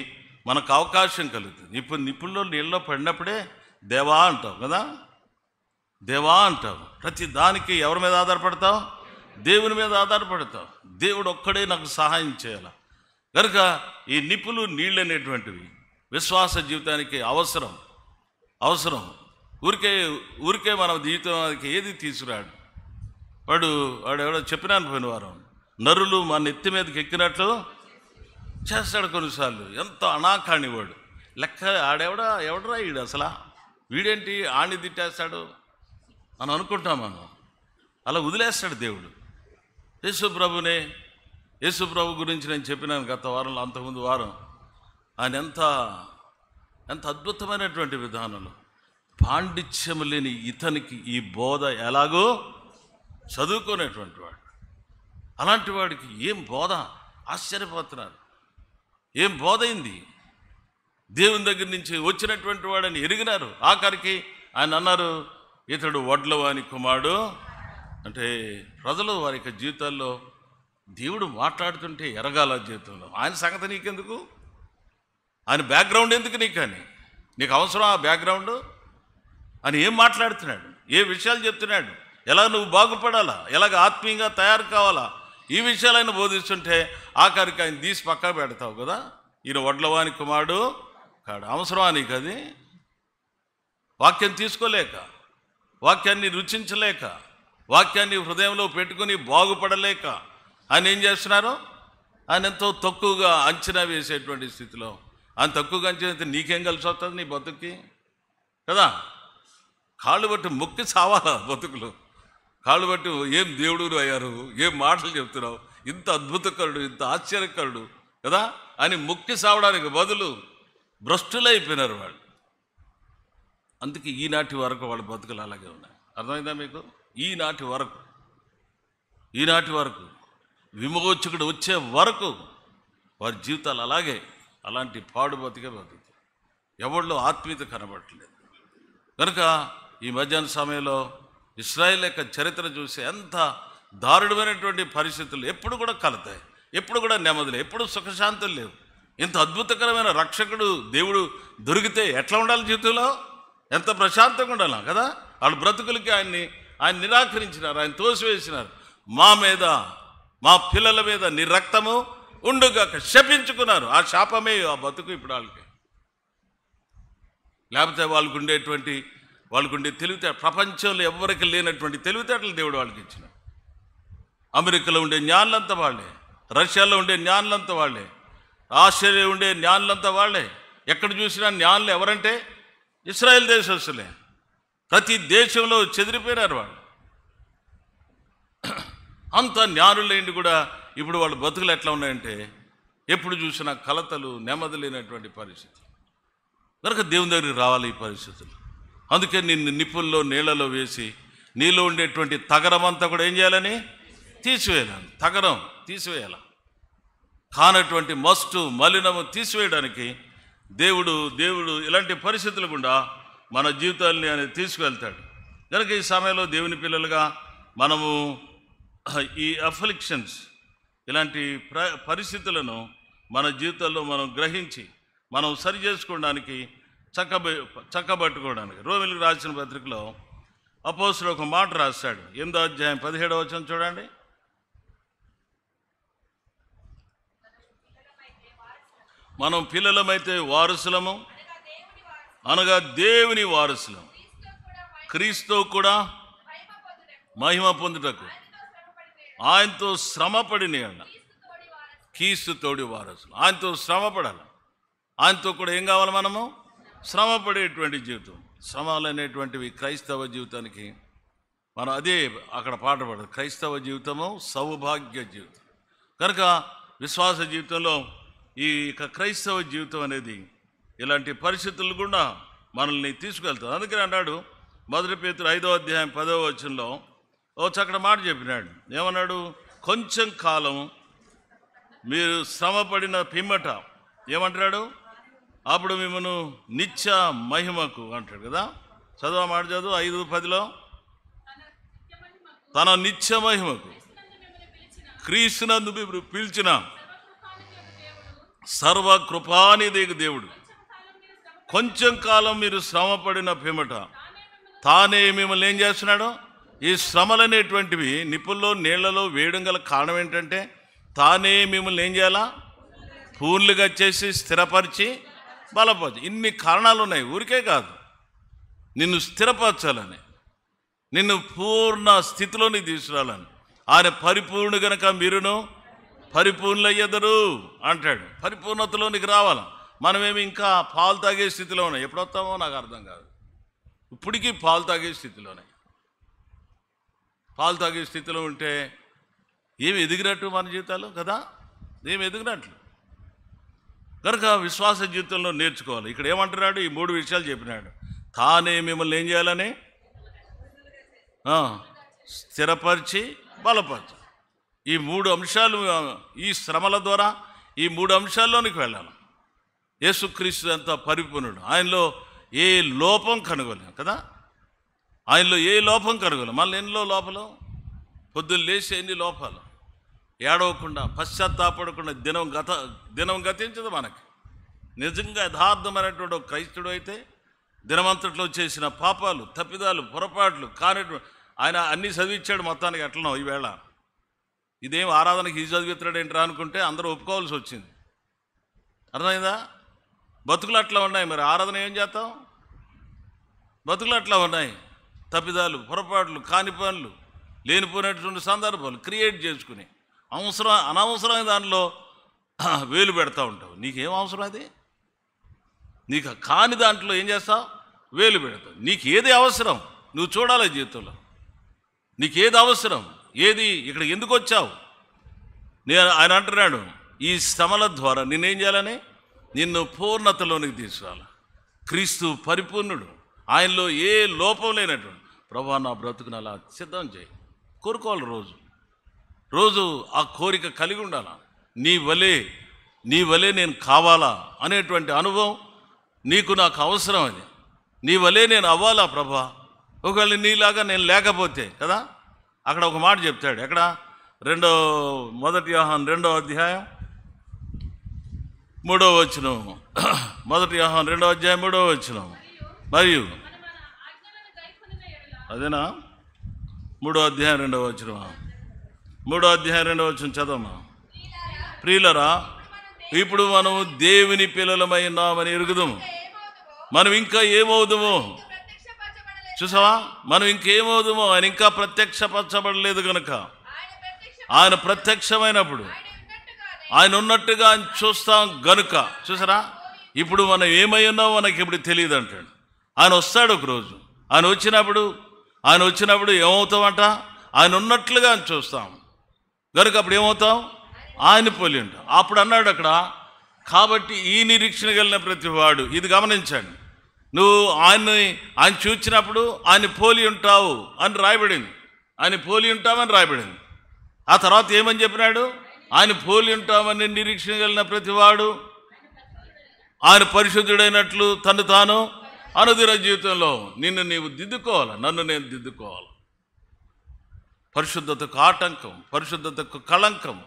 మనకు అవకాశం కలుగుతుంది. ఇప్పుడు నిప్పుల్లో నీళ్ళలో పడినప్పుడే దేవా అంటావు కదా, దేవా అంటావు. ప్రతి దానికి ఎవరి మీద ఆధారపడతావు? దేవుని మీద ఆధారపడతావు. దేవుడు ఒక్కడే నాకు సహాయం చేయాలి. కనుక ఈ నిప్పులు నీళ్ళు అనేటువంటివి విశ్వాస జీవితానికి అవసరం. ఊరికే మన జీవితానికి ఏది తీసుకురాడు. వాడు ఎవడో చెప్పినాను పోయిన వారం, నరులు మన నెత్తి మీదకి ఎక్కినట్లు చేస్తాడు కొన్నిసార్లు. ఎంత అనాకాణి వాడు. లెక్క ఎవడరా వీడు అసలు, వీడేంటి ఆణి తిట్టేస్తాడు అని అనుకుంటాం మనం. అలా వదిలేస్తాడు దేవుడు. యేసు ప్రభు గురించి నేను చెప్పినాను గత వారంలో, అంతకుముందు వారం. ఆయన ఎంత అద్భుతమైనటువంటి విధానంలో పాండిత్యం లేని ఇతనికి ఈ బోధ ఎలాగో చదువుకునేటువంటి వాడు. అలాంటి వాడికి ఏం బోధ, ఆశ్చర్యపోతున్నారు. ఏం బోధ అయింది? దేవుని దగ్గర నుంచి వచ్చినటువంటి వాడని ఎరిగినారు. ఆఖరికి ఆయన అన్నారు, ఇతడు వడ్లవాని కుమారుడు. అంటే ప్రజలు వారి యొక్క జీవితాల్లో దేవుడు మాట్లాడుతుంటే ఎరగాల జీవితంలో. ఆయన సంగతి నీకెందుకు? ఆయన బ్యాక్గ్రౌండ్ ఎందుకు నీకు? అని నీకు అవసరం ఆ బ్యాక్గ్రౌండ్? అని ఏం మాట్లాడుతున్నాడు, ఏ విషయాలు చెప్తున్నాడు, ఎలా నువ్వు బాగుపడాలా, ఎలాగ ఆత్మీయంగా తయారు కావాలా, ఈ విషయాలైనా బోధిస్తుంటే ఆఖరికి ఆయన తీసి పక్కా పెడతావు కదా. ఈయన వడ్లవాని కుమారుడు కాడు. అవసరమా నీకు అది? వాక్యం తీసుకోలేక, వాక్యాన్ని రుచించలేక, వాక్యాన్ని హృదయంలో పెట్టుకుని బాగుపడలేక ఆయన ఏం చేస్తున్నారు? ఆయన ఎంతో తక్కువగా అంచనా వేసేటువంటి స్థితిలో. ఆయన తక్కువగా అంచనా అయితే నీకేం కలిసి వస్తుంది నీ బతుక్కి కదా? కాళ్ళు బట్టి మొక్కి చావాలా బతుకులు. కాళ్ళు బట్టి ఏం దేవుడు అయ్యారు, ఏం మాటలు చెప్తున్నావు, ఇంత అద్భుతకరుడు, ఇంత ఆశ్చర్యకరుడు కదా అని మొక్కి సావడానికి బదులు భ్రష్టులైపోయినారు వాళ్ళు. అందుకే ఈనాటి వరకు వాళ్ళ బతుకులు అలాగే ఉన్నాయి. అర్థమైందా మీకు? ఈనాటి వరకు విమోచకుడు వచ్చే వరకు వారి జీవితాలు అలాంటి పాడు బతుకే బతుకుతాయి. ఎవరిలో ఆత్మీయత కనబడట్లేదు. కనుక ఈ మధ్యాహ్న సమయంలో ఇశ్రాయేల్ యొక్క చరిత్ర చూసి ఎంత దారుణమైనటువంటి పరిస్థితులు. ఎప్పుడు కూడా కలుతాయి, ఎప్పుడు కూడా నెమ్మదిలే, ఎప్పుడు సుఖశాంతులు లేవు. ఇంత అద్భుతకరమైన రక్షకుడు దేవుడు దొరికితే ఎట్లా ఉండాలి జీవితంలో? ఎంత ప్రశాంతంగా ఉండాలి కదా. వాళ్ళ బ్రతుకులకి ఆయన నిరాకరించినారు, ఆయన తోసివేసినారు. మా మీద, మా పిల్లల మీద నీ రక్తము ఉండుగాక శపించుకున్నారు. ఆ శాపమే ఆ బతుకు ఇప్పుడు వాళ్ళకి. లేకపోతే వాళ్ళకుండే తెలివితేటలు, ప్రపంచంలో ఎవరికి లేనటువంటి తెలివితేటలు దేవుడు వాళ్ళకి ఇచ్చిన. అమెరికాలో ఉండే జ్ఞానులంతా వాళ్ళే, రష్యాలో ఉండే జ్ఞానులంతా వాళ్ళే, ఆస్ట్రేలియా ఉండే జ్ఞానులంతా వాళ్ళే. ఎక్కడ చూసినా జ్ఞానులు ఎవరంటే ఇశ్రాయేల్ దేశస్తులే. ప్రతి దేశంలో చెదిరిపోయినారు వాళ్ళు. అంత జ్ఞానులేంటి కూడా ఇప్పుడు వాళ్ళ బతుకులు ఎట్లా ఉన్నాయంటే ఎప్పుడు చూసినా కలతలు, నెమ్మది లేనటువంటి పరిస్థితి. కనుక దేవుని దగ్గరికి రావాలి ఈ పరిస్థితులు. అందుకే నిన్ను నిప్పుల్లో నీళ్లలో వేసి నీలో ఉండేటువంటి తగరమంతా కూడా ఏం చేయాలని? తీసివేయాలని. తగరం తీసివేయాల, కానటువంటి మస్టు మలినము తీసివేయడానికి దేవుడు ఇలాంటి పరిస్థితులు గుండా మన జీవితాలని ఆయన తీసుకువెళ్తాడు. కనుక ఈ సమయంలో దేవుని పిల్లలుగా మనము ఈ అఫ్లిక్షన్స్, ఇలాంటి పరిస్థితులను మన జీవితాల్లో మనం గ్రహించి మనం సరి చేసుకోవడానికి, చక్కబట్టుకోవడానికి రోమిలకు రాసిన పత్రికలో అపోస్తలుడు ఒక మాట రాస్తాడు. 8వ అధ్యాయం 17వ వచనం చూడండి. మనం పిల్లలమైతే వారసులము, అనగా దేవుని వారసులం, క్రీస్తు కూడా మహిమ పొందుటకు ఆయనతో శ్రమపడిన క్రీస్తు తోడి వారసులు. ఆయనతో శ్రమపడాలి. ఆయనతో కూడా ఏం కావాలి? మనము శ్రమపడేటువంటి జీవితం. శ్రమలు అనేటువంటివి క్రైస్తవ జీవితానికి మనం అదే అక్కడ పాట పాడదు, క్రైస్తవ జీవితము సౌభాగ్య జీవితం. కనుక విశ్వాస జీవితంలో ఈ క్రైస్తవ జీవితం అనేది ఇలాంటి పరిస్థితులు కూడా మనల్ని తీసుకెళ్తాం. అందుకని అన్నాడు 1 పేతురు 5వ అధ్యాయం 10వ వచనంలో ఓ చక్కటి మాట చెప్పినాడు. ఏమన్నాడు? కొంచెం కాలం మీరు శ్రమపడిన పిమ్మట ఏమంటున్నాడు? అప్పుడు మిమ్మల్ని నిత్య మహిమకు అంటాడు కదా. చదువు మాట చదువు 5:10లో, తన నిత్య మహిమకు క్రీస్తునందు మీరు పిలిచిన సర్వకృపానిధి దేవుడు కొంచెం కాలం మీరు శ్రమపడిన పిమ్మట తానే మిమ్మల్ని ఏం చేస్తున్నాడు? ఈ శ్రమలనేటువంటివి నిప్పుల్లో నీళ్లలో వేయడం గల కారణం ఏంటంటే తానే మిమ్మల్ని ఏం చేయాలా? పూర్లుగా చేసి స్థిరపరిచి బలపరిచి. ఇన్ని కారణాలు ఉన్నాయి, ఊరికే కాదు. నిన్ను స్థిరపరచాలని, నిన్ను పూర్ణ స్థితిలోని తీసుకురాలని. ఆయన పరిపూర్ణ గనక మీరును పరిపూర్ణయ్యెదరు అంటాడు. పరిపూర్ణతలోనికి రావాల. మనమేమి ఇంకా పాలు తాగే స్థితిలో ఉన్నాయి. ఎప్పుడు వస్తామో నాకు అర్థం కాదు. ఇప్పటికీ పాలు తాగే స్థితిలోనే. పాలు తాగే స్థితిలో ఉంటే ఏమి ఎదిగినట్టు మన జీవితాలు కదా, ఏమి ఎదిగినట్లు. కనుక విశ్వాస జీవితంలో నేర్చుకోవాలి. ఇక్కడ ఏమంటున్నాడు? ఈ 3 విషయాలు చెప్పినాడు. తానే మిమ్మల్ని ఏం చేయాలని? స్థిరపరిచి బలపరిచి. ఈ 3 అంశాలు, ఈ శ్రమల ద్వారా ఈ 3 అంశాల్లోనికి వెళ్ళాలి. యేసుక్రీస్తు అంత పరిపూర్ణుడు. ఆయనలో ఏ లోపం కనుగొలేం కదా. ఆయనలో ఏ లోపం కనుగొలేం. మళ్ళీ ఎన్నో లోపలు, పొద్దున్న లేచి ఎన్ని లోపాలు. ఏడవకుండా పశ్చాత్తాపడకుండా దినం గతించదు మనకి. నిజంగా యథార్థమైనటువంటి ఒక క్రైస్తుడు అయితే దినమంతట్లో చేసిన పాపాలు, తప్పిదాలు, పొరపాట్లు కానిటువంటి ఆయన అన్నీ చదివించాడు మొత్తానికి. ఎట్లనో ఈవేళ ఇదేం ఆరాధనకి ఈ చదివిస్తాడు ఏంట్రా అనుకుంటే అందరూ ఒప్పుకోవాల్సి వచ్చింది. అర్థమైందా? బతుకులు అట్లా ఉన్నాయి. మరి ఆరాధన ఏం చేస్తాం? బతుకులు అట్లా ఉన్నాయి. తప్పిదాలు, పొరపాట్లు, కాని పనులు, లేనిపోయినటువంటి సందర్భాలు క్రియేట్ చేసుకుని అనవసరమైన దానిలో వేలు పెడతా ఉంటావు. నీకేం అవసరం? అది నీకు కాని దాంట్లో ఏం చేస్తావు? వేలు పెడతావు. నీకు ఏది అవసరం నువ్వు చూడాలి జీవితంలో. నీకు ఏది అవసరం, ఏది ఇక్కడ ఎందుకు వచ్చావు? ఆయన అంటున్నాడు, ఈ శ్రమల ద్వారా నిన్నేం చేయాలని? నిన్ను పూర్ణతలోనికి తీసుకురావాలి. క్రీస్తు పరిపూర్ణుడు, ఆయనలో ఏ లోపం లేనటువంటి. ప్రభువా నా బ్రతుకుని అలా సిద్ధం చేయి. కోరుకోవాలి రోజు ఆ కోరిక కలిగి ఉండాలా. నీ వలే నేను కావాలా అనేటువంటి అనుభవం నీకు నాకు అవసరం. అది నీ వలే నేను అవ్వాలా ప్రభా. ఒకవేళ నీలాగా నేను లేకపోతే కదా. అక్కడ ఒక మాట చెప్తాడు. ఎక్కడ? 1 యోహాను 2వ అధ్యాయం 3వ వచనం. 1 యోహాను 2వ అధ్యాయం 3వ వచనం. మరియు అదేనా? 3వ అధ్యాయం 2వ వచనం. 3వ అధ్యాయం 2వ వచనం చదవమా. ప్రియులరా, ఇప్పుడు మనము దేవుని పిల్లలమైనామని ఎరుగుదాము. మనం ఇంకా ఏమవుదామో చూసావా? మనం ఇంకేమవుదామో. ఆయన ఇంకా ప్రత్యక్షపరచబడలేదు కనుక. ఆయన ప్రత్యక్షమైనప్పుడు ఆయన ఉన్నట్టుగా ఆయన చూస్తాం గనుక. చూసారా? ఇప్పుడు మనం ఏమై ఉన్నామో మనకి ఇప్పుడు తెలియదు అంటాడు. ఆయన వస్తాడు ఒకరోజు. ఆయన వచ్చినప్పుడు ఏమవుతామంట? ఆయన ఉన్నట్లుగా చూస్తాం గనుక. అప్పుడు ఏమవుతాం? ఆయన పోలి ఉంటాం. అప్పుడు అన్నాడు అక్కడ, కాబట్టి ఈ నిరీక్షణ కలిగిన ప్రతి వాడు, ఇది గమనించండి, నువ్వు ఆయన చూచినప్పుడు ఆయన పోలి ఉంటావు అని రాయబడింది. ఆయన పోలి ఉంటామని రాయబడింది. ఆ తర్వాత ఏమని చెప్పినాడు? ఆయన పోలి ఉంటామని నిరీక్షణ కలిగిన ప్రతివాడు ఆయన పరిశుద్ధుడైనట్లు తను తాను అనుదిన జీవితంలో నిన్ను నీవు దిద్దుకోవాలి, నన్ను నేను దిద్దుకోవాలి. పరిశుద్ధతకు ఆటంకం, పరిశుద్ధతకు కళంకం,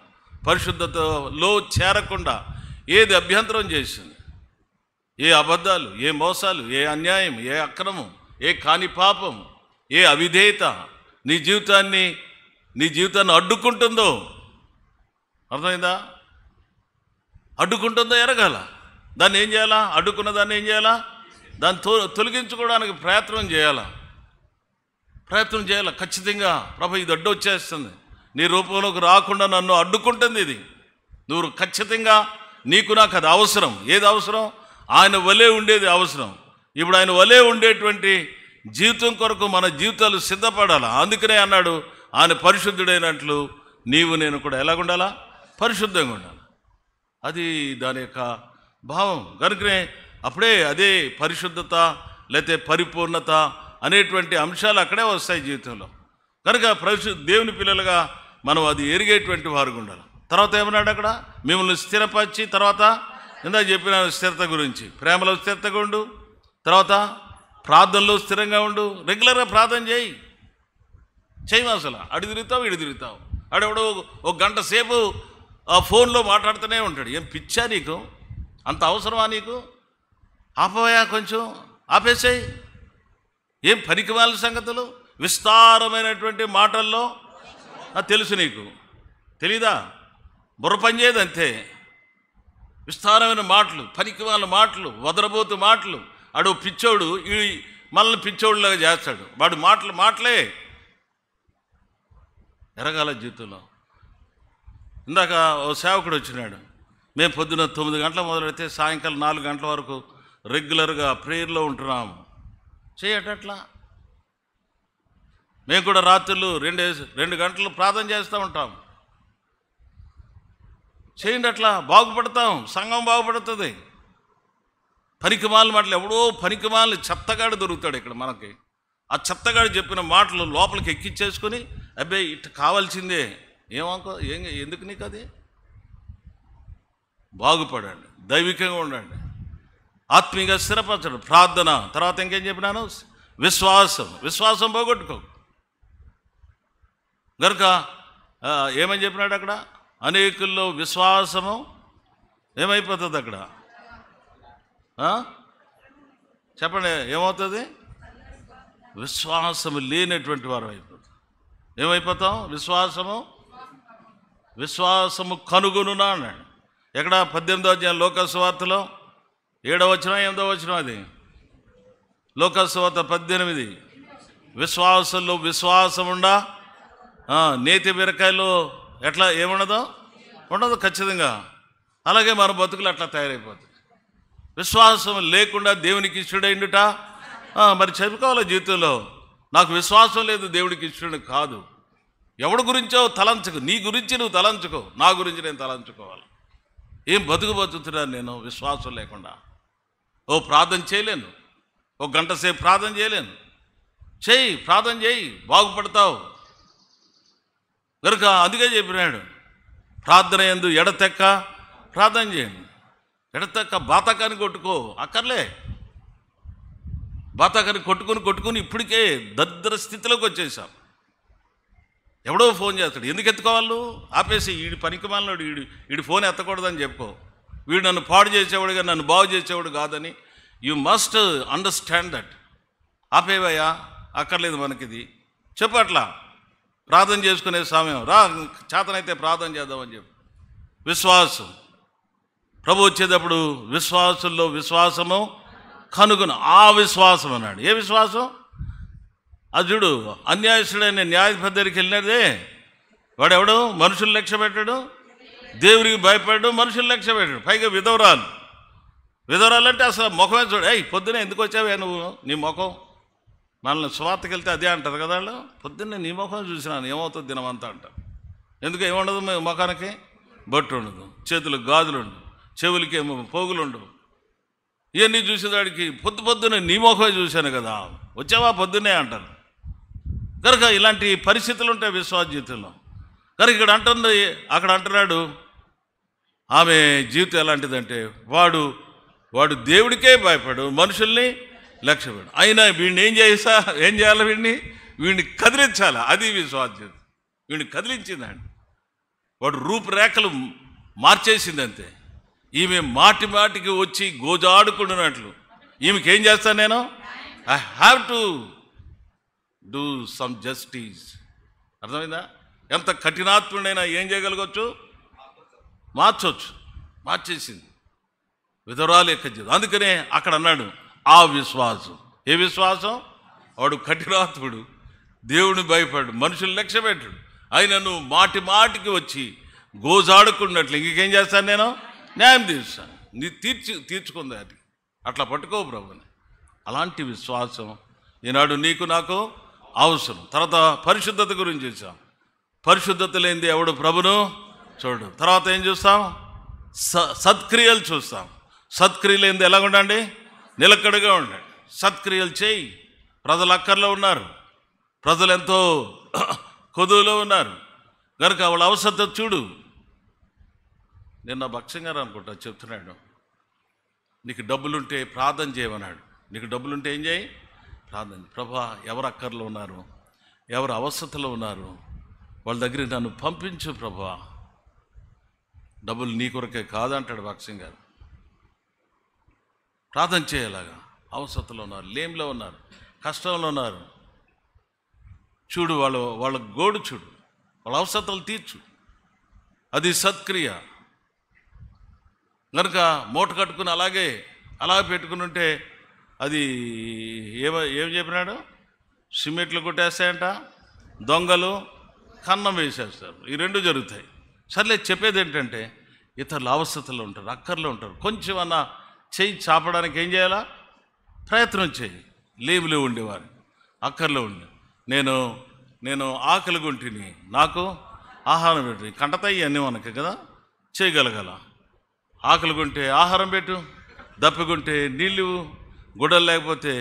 పరిశుద్ధతలో చేరకుండా ఏది అభ్యంతరం చేసింది? ఏ అబద్ధాలు, ఏ మోసాలు, ఏ అన్యాయం, ఏ అక్రమం, ఏ కాని పాపం, ఏ అవిధేయత నీ జీవితాన్ని అడ్డుకుంటుందో, అర్థమైందా? అడ్డుకుంటుందో ఎరగాల. దాన్ని ఏం చేయాలా? అడ్డుకున్న దాన్ని ఏం చేయాలా? దాన్ని తొలగించుకోవడానికి ప్రయత్నం చేయాలా. ఖచ్చితంగా ప్రభు ఇది అడ్డు వచ్చేస్తుంది, నీ రూపంలోకి రాకుండా నన్ను అడ్డుకుంటుంది ఇది. నువ్వు ఖచ్చితంగా నీకు నాకు అది అవసరం. ఏది అవసరం? ఆయన వలే ఉండేది అవసరం. ఇప్పుడు ఆయన వలే ఉండేటువంటి జీవితం కొరకు మన జీవితాలు సిద్ధపడాలా. అందుకనే అన్నాడు, ఆయన పరిశుద్ధుడైనట్లు నీవు నేను కూడా ఎలాగుండాలా? పరిశుద్ధంగా ఉండాలి. అది దాని యొక్క భావం. కనుకనే అప్పుడే అదే పరిశుద్ధత లేకపోతే పరిపూర్ణత అనేటువంటి అంశాలు అక్కడే వస్తాయి జీవితంలో. కనుక దేవుని పిల్లలుగా మనం అది ఎరిగేటువంటి వారు ఉండాలి. తర్వాత ఏమన్నాడు అక్కడ? మిమ్మల్ని స్థిరపరిచి, తర్వాత ఇందాక చెప్పిన స్థిరత గురించి, ప్రేమలో స్థిరతగా ఉండు, తర్వాత ప్రార్థనలో స్థిరంగా ఉండు. రెగ్యులర్గా ప్రార్థన చేయి. అసలు అడి తిరుగుతావు, ఇడి తిరుగుతావు. ఆడెవడో ఒక గంట సేపు ఆ ఫోన్లో మాట్లాడుతూనే ఉంటాడు. ఏం పిచ్చా నీకు? అంత అవసరమా నీకు? ఆపవయా, కొంచెం ఆపేసాయి. ఏం పనికిమాల సంగతులు? విస్తారమైనటువంటి మాటల్లో తెలుసు నీకు, తెలీదా? బుర్ర పనిచేయదు అంతే. విస్తారమైన మాటలు, పనికిమాల మాటలు, వదరబోతు మాటలు. ఆడు పిచ్చోడు, ఈ మనల్ని పిచ్చోడులాగా చేస్తాడు. వాడు మాటలే ఎరగాల జీవితంలో. ఇందాక ఓ సేవకుడు వచ్చినాడు. మేము పొద్దున 9 గంటల మొదలెడితే సాయంకాలం 4 గంటల వరకు రెగ్యులర్గా ప్రేయర్లో ఉంటున్నాము. చేయటట్లా మేము కూడా రాత్రులు 2 గంటలు ప్రార్థన చేస్తూ ఉంటాం. చేయండి, అట్లా బాగుపడతాం, సంఘం బాగుపడుతుంది. పనికిమాల మాటలు, ఎవడో పనికిమాల చెత్తగాడు దొరుకుతాడు ఇక్కడ మనకి. ఆ చెత్తగాడు చెప్పిన మాటలు లోపలికి ఎక్కించేసుకొని, అబ్బాయి ఇట్లా కావాల్సిందే, ఎందుకు నీకు అది? బాగుపడండి, దైవికంగా ఉండండి, ఆత్మీయంగా స్థిరపరచండి. ప్రార్థన, తర్వాత ఇంకేం చెప్పినాను? విశ్వాసం పోగొట్టుకో. కనుక ఏమని చెప్పినాడు అక్కడ? అనేకుల్లో విశ్వాసము ఏమైపోతుంది అక్కడ? చెప్పండి, ఏమవుతుంది? విశ్వాసము లేనటువంటి వారు అయిపోతుంది. ఏమైపోతాం? విశ్వాసము కనుగొనునా అన్నాడు. ఎక్కడ? 18వ అధ్యాయం లోకాసు వార్తలో 7వ వచనం 8వ వచనం. అది లోకాసు వార్త 18. విశ్వాసంలో విశ్వాసం ఉండా, నేతి బీరకాయలో ఎట్లా ఏముండదో ఉండదు ఖచ్చితంగా. అలాగే మన బతుకులు అట్లా తయారైపోతుంది. విశ్వాసం లేకుండా దేవునికి ఇష్టడైండుట మరి చెప్పుకోవాలి జీవితంలో. నాకు విశ్వాసం లేదు, దేవుడికి ఇష్టడు కాదు. ఎవడి గురించో తలంచుకో, నీ గురించి నువ్వు తలంచుకో, నా గురించి నేను తలంచుకోవాలి. ఏం బతుకుతున్నాను నేను విశ్వాసం లేకుండా? ప్రార్థన చేయలేను, 1 గంట సేపు ప్రార్థన చేయలేను. ప్రార్థన చేయి, బాగుపడతావు. కనుక అందుకే చెప్పినాడు, ప్రార్థన యందు ఎడతెక్క ప్రార్థన చేయండి. ఎడతెక్క బాతకాన్ని కొట్టుకో అక్కర్లే. బాతకాన్ని కొట్టుకుని ఇప్పటికే దరిద్ర స్థితిలోకి వచ్చేసాం. ఎవడో ఫోన్ చేస్తాడు, ఎందుకు ఎత్తుకోవాలి? ఆపేసి, వీడి పనికిమాలినోడు, వీడి ఫోన్ ఎత్తకూడదని చెప్పుకో. వీడు నన్ను పాడు చేసేవాడుగా, నన్ను బాగు చేసేవాడు కాదని. You must understand that. ఆపేవయ్యా, అక్కర్లేదు మనకిది చెప్పు. అట్లా ప్రార్థన చేసుకునే సమయం రా, చేతనైతే ప్రార్థన చేద్దామని చెప్పు. విశ్వాసం, ప్రభు వచ్చేటప్పుడు విశ్వాసంలో విశ్వాసము కనుగొను. ఆ విశ్వాసం అన్నాడు. ఏ విశ్వాసం? అది చూడు, అన్యాయస్తుడైన న్యాయాధిపతి దగ్గరికి వెళ్ళినదే వాడెవడు? మనుషులు లక్ష్య పెట్టాడు, దేవుడికి భయపడ్డాడు, మనుషులు లక్ష్య పెట్టాడు. పైగా విధవరాలు అంటే అసలు ముఖమే చూడు. పొద్దునే ఎందుకు వచ్చావే నువ్వు? నీ ముఖం, మనల్ని స్వార్థకి వెళ్తే అదే అంటారు కదా వాళ్ళు. పొద్దున్నే నీ ముఖం చూసినాను, ఏమవుతుంది దినమంతా అంటారు. ఎందుకు ఏముండదు ముఖానికి? బొట్టు ఉండదు, చేతులకు గాజులు ఉండవు, చెవులకి ఏమో పోగులు ఉండవు. ఇవన్నీ చూసేదాడికి పొద్దునే నీ ముఖమే చూశాను కదా, వచ్చావా పొద్దున్నే అంటారు. కనుక ఇలాంటి పరిస్థితులు ఉంటాయి విశ్వాస జీవితంలో. కనుక అక్కడ అంటున్నాడు, ఆమె జీవితం ఎలాంటిదంటే వాడు దేవుడికే భయపడు, మనుషుల్ని లక్ష్యపెడు. అయినా వీడిని ఏం చేయాలి? వీడిని కదిలించాలి. అది విశ్వాస జీవితం. వీడిని కదిలించిందండి. వాడు రూపురేఖలు మార్చేసింది అంతే. ఈమె మాటికి వచ్చి గోజాడుకుంటున్నట్లు. ఈమెకి ఏం చేస్తాను నేను? I have to do some justice. అర్థమైందా? ఎంత కఠినాత్ముడైనా ఏం చేయగలగవచ్చు? మార్చేసింది. విధవరాలు యొక్క జీవితం. అందుకనే అక్కడ అన్నాడు, ఆ విశ్వాసం. ఏ విశ్వాసం? వాడు కఠినాత్ముడు, దేవుని భయపడు, మనుషులు లక్ష్య పెట్టాడు. ఆయన నువ్వు మాటికి వచ్చి గోజాడుకున్నట్లు ఇంకేం చేస్తాను నేను? న్యాయం తీర్చాను. నీ తీర్చుకుంది అది. అట్లా పట్టుకో ప్రభుని. అలాంటి విశ్వాసం ఈనాడు నీకు నాకు అవసరం. తర్వాత పరిశుద్ధత గురించి చూసాం. పరిశుద్ధత లేనిది ఎవడు ప్రభును చూడు. తర్వాత ఏం చూస్తాం? సత్క్రియలు చూస్తాం. సత్క్రియలు ఏంది? ఎలా ఉండండి? నిలకడగా ఉండండి. సత్క్రియలు చేయి. ప్రజలు అక్కర్లో ఉన్నారు, ప్రజలు ఎంతో కొదువులో ఉన్నారు కనుక వాళ్ళ అవసరం చూడు. నిన్న భక్ష్యం గారు అనుకుంటా చెప్తున్నాడు, నీకు డబ్బులుంటే ప్రార్థన చేయమన్నాడు. నీకు డబ్బులుంటే ఏం చేయి? ప్రార్థన. ప్రభా, ఎవరు అక్కర్లో ఉన్నారు, ఎవరు అవసరతలో ఉన్నారు, వాళ్ళ దగ్గర నన్ను పంపించు ప్రభా. డబ్బులు నీ కొరకే కాదంటాడు భక్ష్యం గారు. ప్రార్థన చేయలాగా. అవసరతలో ఉన్నారు, లేమిలో ఉన్నారు, కష్టంలో ఉన్నారు. చూడు, వాళ్ళ గోడు చూడు, వాళ్ళ అవసరతలు తీర్చు. అది సత్క్రియ. కనుక మూట కట్టుకుని అలా పెట్టుకుని ఉంటే అది ఏం చెప్పినాడు? సిమెంట్లు కొట్టేస్తాయంట, దొంగలు కన్నం వేసేస్తారు. ఈ రెండు జరుగుతాయి. సర్లే, చెప్పేది ఏంటంటే ఇతరులు అవసరతలో ఉంటారు, అక్కర్లో ఉంటారు. కొంచెం అన్నా చెయ్యి చాపడానికి ఏం చేయాలా? ప్రయత్నం చేయి. లేవులో ఉండేవారు, అక్కర్లో ఉండే. నేను ఆకలి గుంటిని, నాకు ఆహారం పెట్టి. కంటతాయి అన్నీ మనకి కదా, చేయగలగల. ఆకలి గుంటే ఆహారం పెట్టు, దప్పిగుంటే నీళ్ళు ఇవ్వు, గుడ్డలు లేకపోతే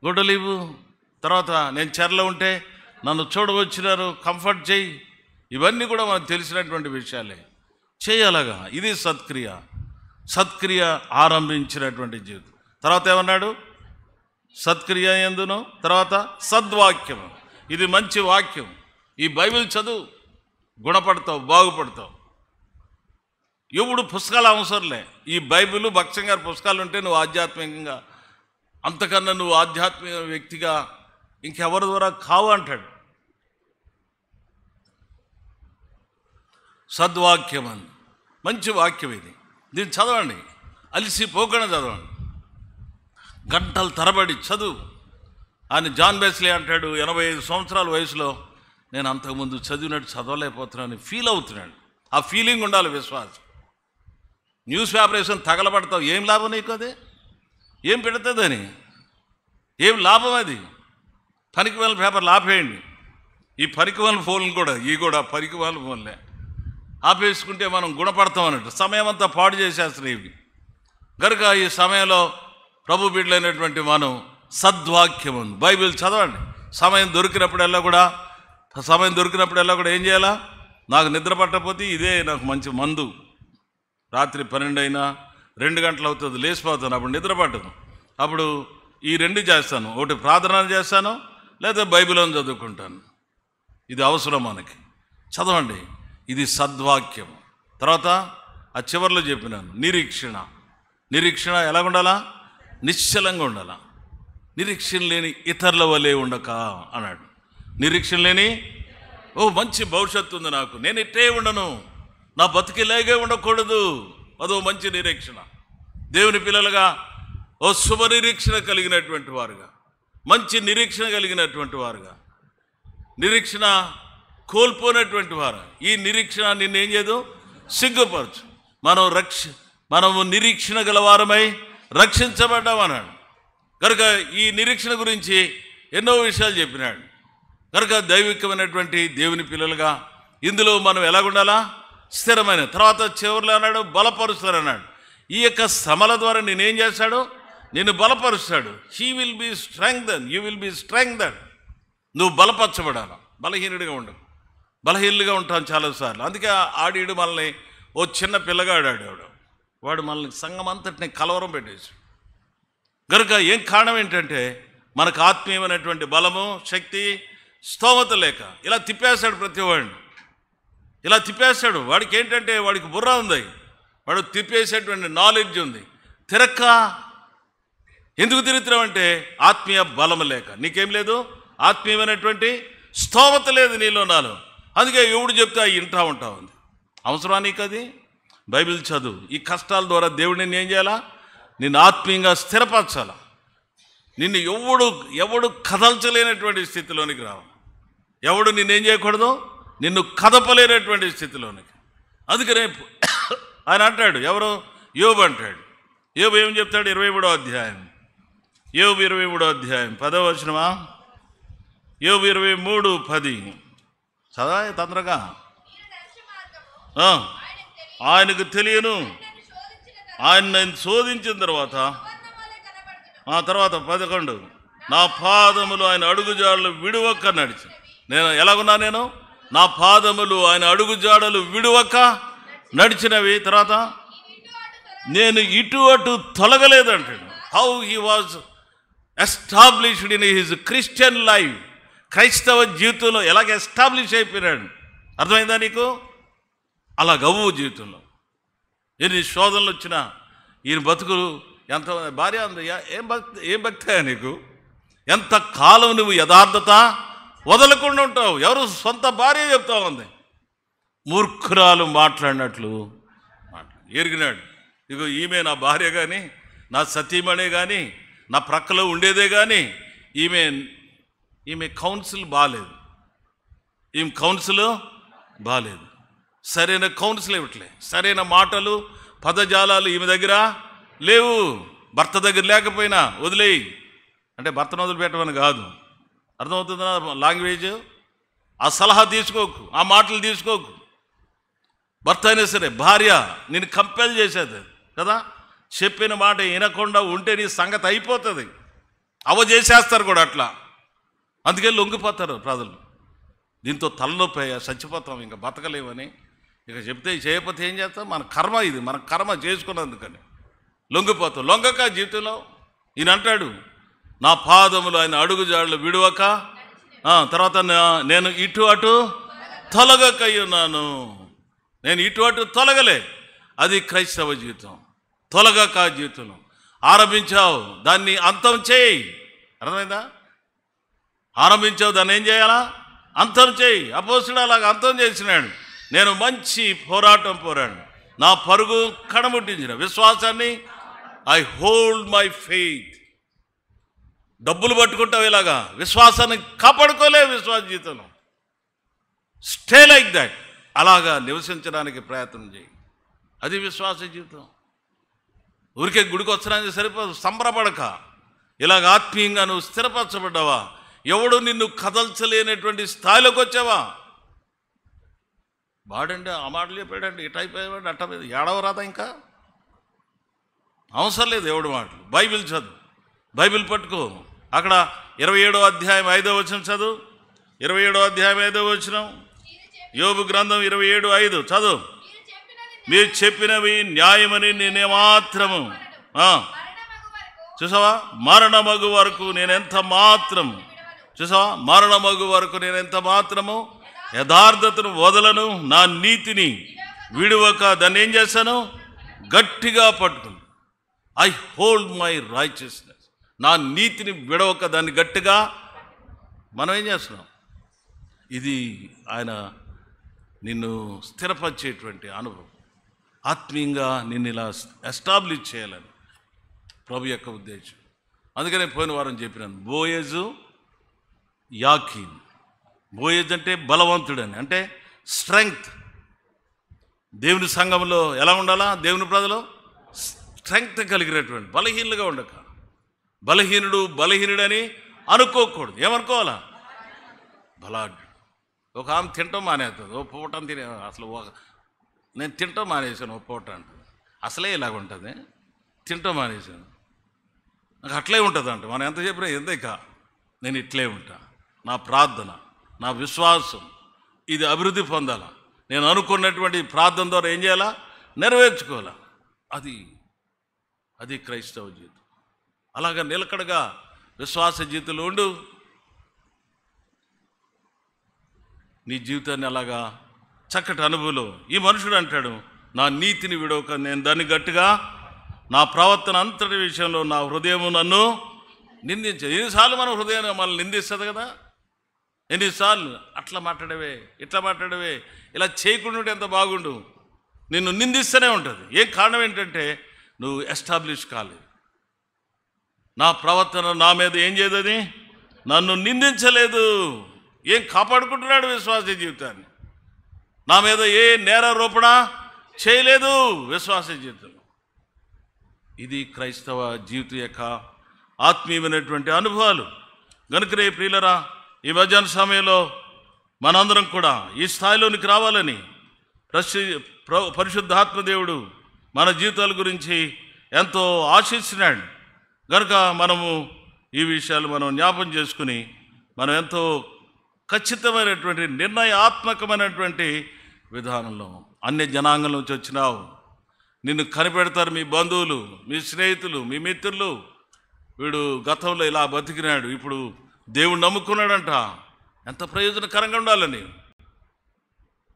గుడ్డలు ఇవ్వు. తర్వాత నేను చెరలో ఉంటే నన్ను చూడవచ్చినారు, కంఫర్ట్ చేయి. ఇవన్నీ కూడా మనకు తెలిసినటువంటి విషయాలే. చేయలాగా. ఇది సత్క్రియ. సత్క్రియ ఆరంభించినటువంటి జీవితం. తర్వాత ఏమన్నాడు? సత్క్రియ ఎందును, తర్వాత సద్వాక్యం. ఇది మంచి వాక్యం. ఈ బైబిల్ చదువు, గుణపడతావు, బాగుపడతావు. ఎప్పుడు పుస్తకాలు అవసరంలే. ఈ బైబిల్, భక్ష్యం గారి పుస్తకాలు ఉంటే నువ్వు ఆధ్యాత్మికంగా, అంతకన్నా నువ్వు ఆధ్యాత్మిక వ్యక్తిగా ఇంకెవరి ద్వారా కావు అంటాడు. సద్వాక్యం అని మంచి వాక్యం ఇది. దీన్ని చదవండి, అలిసిపోకుండా చదవండి, గంటలు తరబడి చదువు. ఆయన జాన్ వెస్లీ అంటాడు, 85 సంవత్సరాల వయసులో నేను అంతకుముందు చదివినట్టు చదవలేకపోతున్నాను ఫీల్ అవుతున్నాడు. ఆ ఫీలింగ్ ఉండాలి విశ్వాసం. న్యూస్ పేపర్ వేసుకొని తగలబడతావు, ఏం లాభం నీకు? అది ఏం పెడుతుందని? ఏం లాభం? అది పనికిమాలిన పేపర్లు ఆపేయండి. ఈ పనికిమాలిన ఫోన్లు కూడా, ఈ కూడా పనికిమాలిన ఫోన్లే. ఆపేసుకుంటే మనం గుణపడతాం అన్నట్టు. సమయం అంతా పాడు చేసేస్తున్నాయి ఇవి. కనుక ఈ సమయంలో ప్రభు బిడ్డలైనటువంటి మనం సద్వాక్యం ఉంది, బైబిల్ చదవండి. సమయం దొరికినప్పుడల్లా కూడా ఏం చేయాలా? నాకు నిద్ర పట్టకపోతే ఇదే నాకు మంచి మందు. రాత్రి 12 అయినా 2 గంటలు అవుతుంది, లేచిపోతాను, అప్పుడు నిద్ర పట్టదు. అప్పుడు ఈ 2 చేస్తాను. ఒకటి ప్రార్థన చేస్తాను, లేదా బైబిల్ అని చదువుకుంటాను. ఇది అవసరం మనకి. చదవండి, ఇది సద్వాక్యం. తర్వాత ఆ చివరిలో చెప్పినాను, నిరీక్షణ ఎలా ఉండాలా? నిశ్చలంగా ఉండాలా. నిరీక్షణ లేని ఇతరుల వలె ఉండక అన్నాడు. నిరీక్షణ లేని, మంచి భవిష్యత్తు ఉంది నాకు, నేను ఇట్టే ఉండను, నా బతికిలాగే ఉండకూడదు, అదో మంచి నిరీక్షణ. దేవుని పిల్లలుగా శుభ నిరీక్షణ కలిగినటువంటి వారుగా, మంచి నిరీక్షణ కలిగినటువంటి వారుగా, నిరీక్షణ కోల్పోయినటువంటి వారు. ఈ నిరీక్షణ నిన్నేం చేయదు? సిగ్గుపరచు. మనము నిరీక్షణ గలవారమై రక్షించబడ్డామన్నాడు. కనుక ఈ నిరీక్షణ గురించి ఎన్నో విషయాలు చెప్పినాడు. కనుక దైవికమైనటువంటి దేవుని పిల్లలుగా ఇందులో మనం ఎలాగుండాలా? స్థిరమైన. తర్వాత చివరిలో అన్నాడు, బలపరుస్తారన్నాడు. ఈ యొక్క శ్రమల ద్వారా నేనేం చేస్తాడు? నిన్ను బలపరుస్తాడు. He will be strengthen, you will be strengthen. నువ్వు బలపరచబడాలి, బలహీనుడిగా ఉండవు. బలహీనులుగా ఉంటాను చాలాసార్లు. అందుకే ఆడీడు మనల్ని, చిన్న పిల్లగాడు ఆడాడు, వాడు మనల్ని సంఘం అంతటిని కలవరం పెట్టేసి. కనుక ఏం కారణం ఏంటంటే మనకు ఆత్మీయమైనటువంటి బలము, శక్తి, స్తోమత లేక ఇలా తిప్పేస్తాడు. ప్రతి వాడిని ఇలా తిప్పేస్తాడు. వాడికి ఏంటంటే వాడికి బుర్ర ఉంది, వాడు తిప్పేసేటువంటి నాలెడ్జ్ ఉంది. ఎందుకు తిరుగుతున్నావంటే ఆత్మీయ బలము లేక. నీకేం లేదు? ఆత్మీయమైనటువంటి స్తోమత లేదు నీలో, నాలో. అందుకే ఎవడు చెప్తే అవి వింటా ఉంటావు. అవసరమా నీకు అది? బైబిల్ చదువు. ఈ కష్టాల ద్వారా దేవుడు నిన్ను ఏం చేయాలా? నిన్ను ఆత్మీయంగా స్థిరపరచాలా. నిన్ను ఎవడు కదల్చలేనటువంటి స్థితిలోనికి రావాలి. ఎవడు నిన్నేం చేయకూడదు? నిన్ను కదపలేనటువంటి స్థితిలోనికి. అందుకనే ఆయన అంటాడు, ఎవరు? యోబు అంటాడు. యోబు ఏం చెప్తాడు? 23వ అధ్యాయం యోబు 23వ అధ్యాయం 10వ వచనమా? యోబు 23:10 చదవా తొందరగా. ఆయనకు తెలియను, ఆయన నేను శోధించిన తర్వాత 11 నా పాదములు ఆయన అడుగుజాడలు విడువక నడిచి. నేను ఎలాగున్నా? నేను నా పాదములు ఆయన అడుగుజాడలు విడువక నడిచినవి. తర్వాత నేను ఇటు అటు తొలగలేదంటాడు. How he was established in his Christian life. క్రైస్తవ జీవితంలో ఎలాగ ఎస్టాబ్లిష్ అయిపోయినాడు. అర్థమైందా నీకు? అలా గవ్వు జీవితంలో ఎన్ని శోధనలు వచ్చినా ఈయన బతుకులు ఎంత భార్య ఉందయ్యా, ఏం భక్తి నీకు? ఎంత కాలం నువ్వు యథార్థత వదలకుండా ఉంటావు? ఎవరు సొంత భార్య చెప్తా ఉంది, మూర్ఖురాలు మాట్లాడినట్లు ఎరిగినాడు. ఇగో ఈమె నా భార్య కానీ, నా సతీమణే కానీ, నా ప్రక్కలో ఉండేదే కానీ ఈమె కౌన్సిల్ బాగాలేదు, ఈమె కౌన్సిల్ బాగాలేదు, సరైన కౌన్సిల్ ఇవ్వట్లే, సరైన మాటలు పదజాలాలు ఈమె దగ్గర లేవు. భర్త దగ్గర లేకపోయినా వదిలేయి అంటే భర్తను వదిలిపెట్టమని కాదు. అర్థమవుతుందా లాంగ్వేజ్? ఆ సలహా తీసుకోకు, ఆ మాటలు తీసుకోకు. భర్త అయినా సరే భార్య నేను కంపెల్ చేసేది కదా, చెప్పిన మాట వినకుండా ఉంటే నీ సంగతి అయిపోతుంది. చేసేస్తారు కూడా అట్లా. అందుకే లొంగిపోతారు ప్రజలు. దీంతో తలనొప్పి, చచ్చిపోతాం, ఇంకా బతకలేమని. ఇక చెప్తే చేయకపోతే ఏం చేస్తాం? మన కర్మ ఇది, మన కర్మ చేసుకున్నందుకని లొంగిపోతాం. లొంగక జీవితంలో ఈయన అంటాడు, నా పాదములు ఆయన అడుగుజాడలు విడువక. తర్వాత నేను ఇటు అటు తొలగకయ్యున్నాను. నేను ఇటు అటు తొలగలే. అది క్రైస్తవ జీవితం. తొలగక జీవితంలో ఆరంభించావు, దాన్ని అంతం చేయి. అర్థమైందా? ఆరంభించావు, దాన్ని ఏం చేయాలా? అంతం చేయి. అపోస్తుడు అలాగా అంతం చేసినాడు. నేను మంచి పోరాటం పోరాడు, నా పరుగు కడముట్టించిన విశ్వాసాన్ని ఐ హోల్డ్ మై ఫెయిత్. డబ్బులు పట్టుకుంటావు ఇలాగా, విశ్వాసాన్ని కాపాడుకోలే. విశ్వాస జీవితంలో స్టే లైక్ దట్. అలాగా నివసించడానికి ప్రయత్నం చేయి. అది విశ్వాస జీవితం. ఊరికే గుడికి వచ్చడానికి సరిపోదు. సంబరపడక. ఇలాగ ఆత్మీయంగా నువ్వు స్థిరపరచబడ్డావా? ఎవడు నిన్ను కదల్చలేనటువంటి స్థాయిలోకి వచ్చావా? వాడండి ఆ మాటలు చెప్పాడండి, ఇటు అయిపోయాడు, అట్ట మీద ఏడవ రాదా? ఇంకా అవసరం లేదు ఎవడు మాటలు. బైబిల్ చదువు, బైబిల్ పట్టుకో. అక్కడ 27వ అధ్యాయం 5వ వచనం చదువు. 27వ అధ్యాయం 5వ వచనం, యోబు గ్రంథం 27:5 చదువు. మీరు చెప్పినవి న్యాయమని నేనే మాత్రము చూసావా? మరణమగు వరకు నేనెంత మాత్రము చూసావా? మరణమగు వరకు నేనెంత మాత్రము యథార్థతను వదలను, నా నీతిని విడువక దాన్ని ఏం చేశాను? గట్టిగా పట్టుకుని. I hold my righteousness. నా నీతిని విడవక దాన్ని గట్టిగా మనం ఏం చేస్తున్నాం? ఇది ఆయన నిన్ను స్థిరపరిచేటువంటి అనుభవం. ఆత్మీయంగా నిన్ను ఇలా ఎస్టాబ్లిష్ చేయాలని ప్రభు యొక్క ఉద్దేశం. అందుకనే పోయిన వారం చెప్పినాను, బోయేజు యాకీన్. బోయేజ్ అంటే బలవంతుడని, అంటే స్ట్రెంగ్త్. దేవుని సంఘంలో ఎలా ఉండాలా? దేవుని ప్రజలు స్ట్రెంగ్త్ కలిగినటువంటి, బలహీనులుగా ఉండక. బలహీనుడని అనుకోకూడదు. ఏమనుకోవాలా? బలాఢ్యుడు. ఒక ఆమె తింటాం మానేస్తుంది, ఓ పూట తినే. అసలు నేను తింటాం మానేసాను, ఓ పూట అంటుంది. అసలే ఇలాగ ఉంటుంది, తింటాం మానేసాను. నాకు అట్లే ఉంటుంది అంట. మనం ఎంత చెప్పినా ఎందుక నేను ఇట్లే ఉంటా. నా ప్రార్థన, నా విశ్వాసం ఇది అభివృద్ధి పొందాలా. నేను అనుకున్నటువంటి ప్రార్థన ద్వారా ఏం చేయాలా? నెరవేర్చుకోవాలా. అది క్రైస్తవ జీవితం. అలాగా నిలకడగా విశ్వాస జీవితంలో ఉండు. నీ జీవితాన్ని అలాగా చక్కటి అనుభవంలో ఈ మనుషుడు అంటాడు, నా నీతిని విడవక నేను దాన్ని గట్టిగా, నా ప్రవర్తన అంతటి విషయంలో నా హృదయము నన్ను నిందించదు. ఎన్నిసార్లు మన హృదయం మనల్ని నిందిస్తుంది కదా? ఎన్నిసార్లు అట్లా మాట్లాడవే, ఇట్లా మాట్లాడవే, ఇలా చేయకుండా ఎంత బాగుండు. నిన్ను నిందిస్తూనే ఉంటుంది. ఏం కారణం ఏంటంటే నువ్వు ఎస్టాబ్లిష్ కాలేదు. నా ప్రవర్తన నా మీద ఏం చేయదని నన్ను నిందించలేదు. ఏం కాపాడుకుంటున్నాడు విశ్వాస జీవితాన్ని? నా మీద ఏ నేరారోపణ చేయలేదు విశ్వాస జీవితంలో. ఇది క్రైస్తవ జీవితం యొక్క ఆత్మీయమైనటువంటి అనుభవాలు. గనుకనే ప్రియులరా, ఈ మధ్యాహ్న సమయంలో మనందరం కూడా ఈ స్థాయిలోనికి రావాలని పరిశుద్ధాత్మదేవుడు మన జీవితాల గురించి ఎంతో ఆశిస్తున్నాడు. కనుక మనము ఈ విషయాలు మనం జ్ఞాపం చేసుకుని మనం ఎంతో ఖచ్చితమైనటువంటి నిర్ణయాత్మకమైనటువంటి విధానంలో, అన్య జనాంగం నుంచి వచ్చినావు, నిన్ను కనిపెడతారు మీ బంధువులు, మీ స్నేహితులు, మీ మిత్రులు, వీడు గతంలో ఇలా బతికినాడు, ఇప్పుడు దేవుడు నమ్ముకున్నాడంట, ఎంత ప్రయోజనకరంగా ఉండాలని.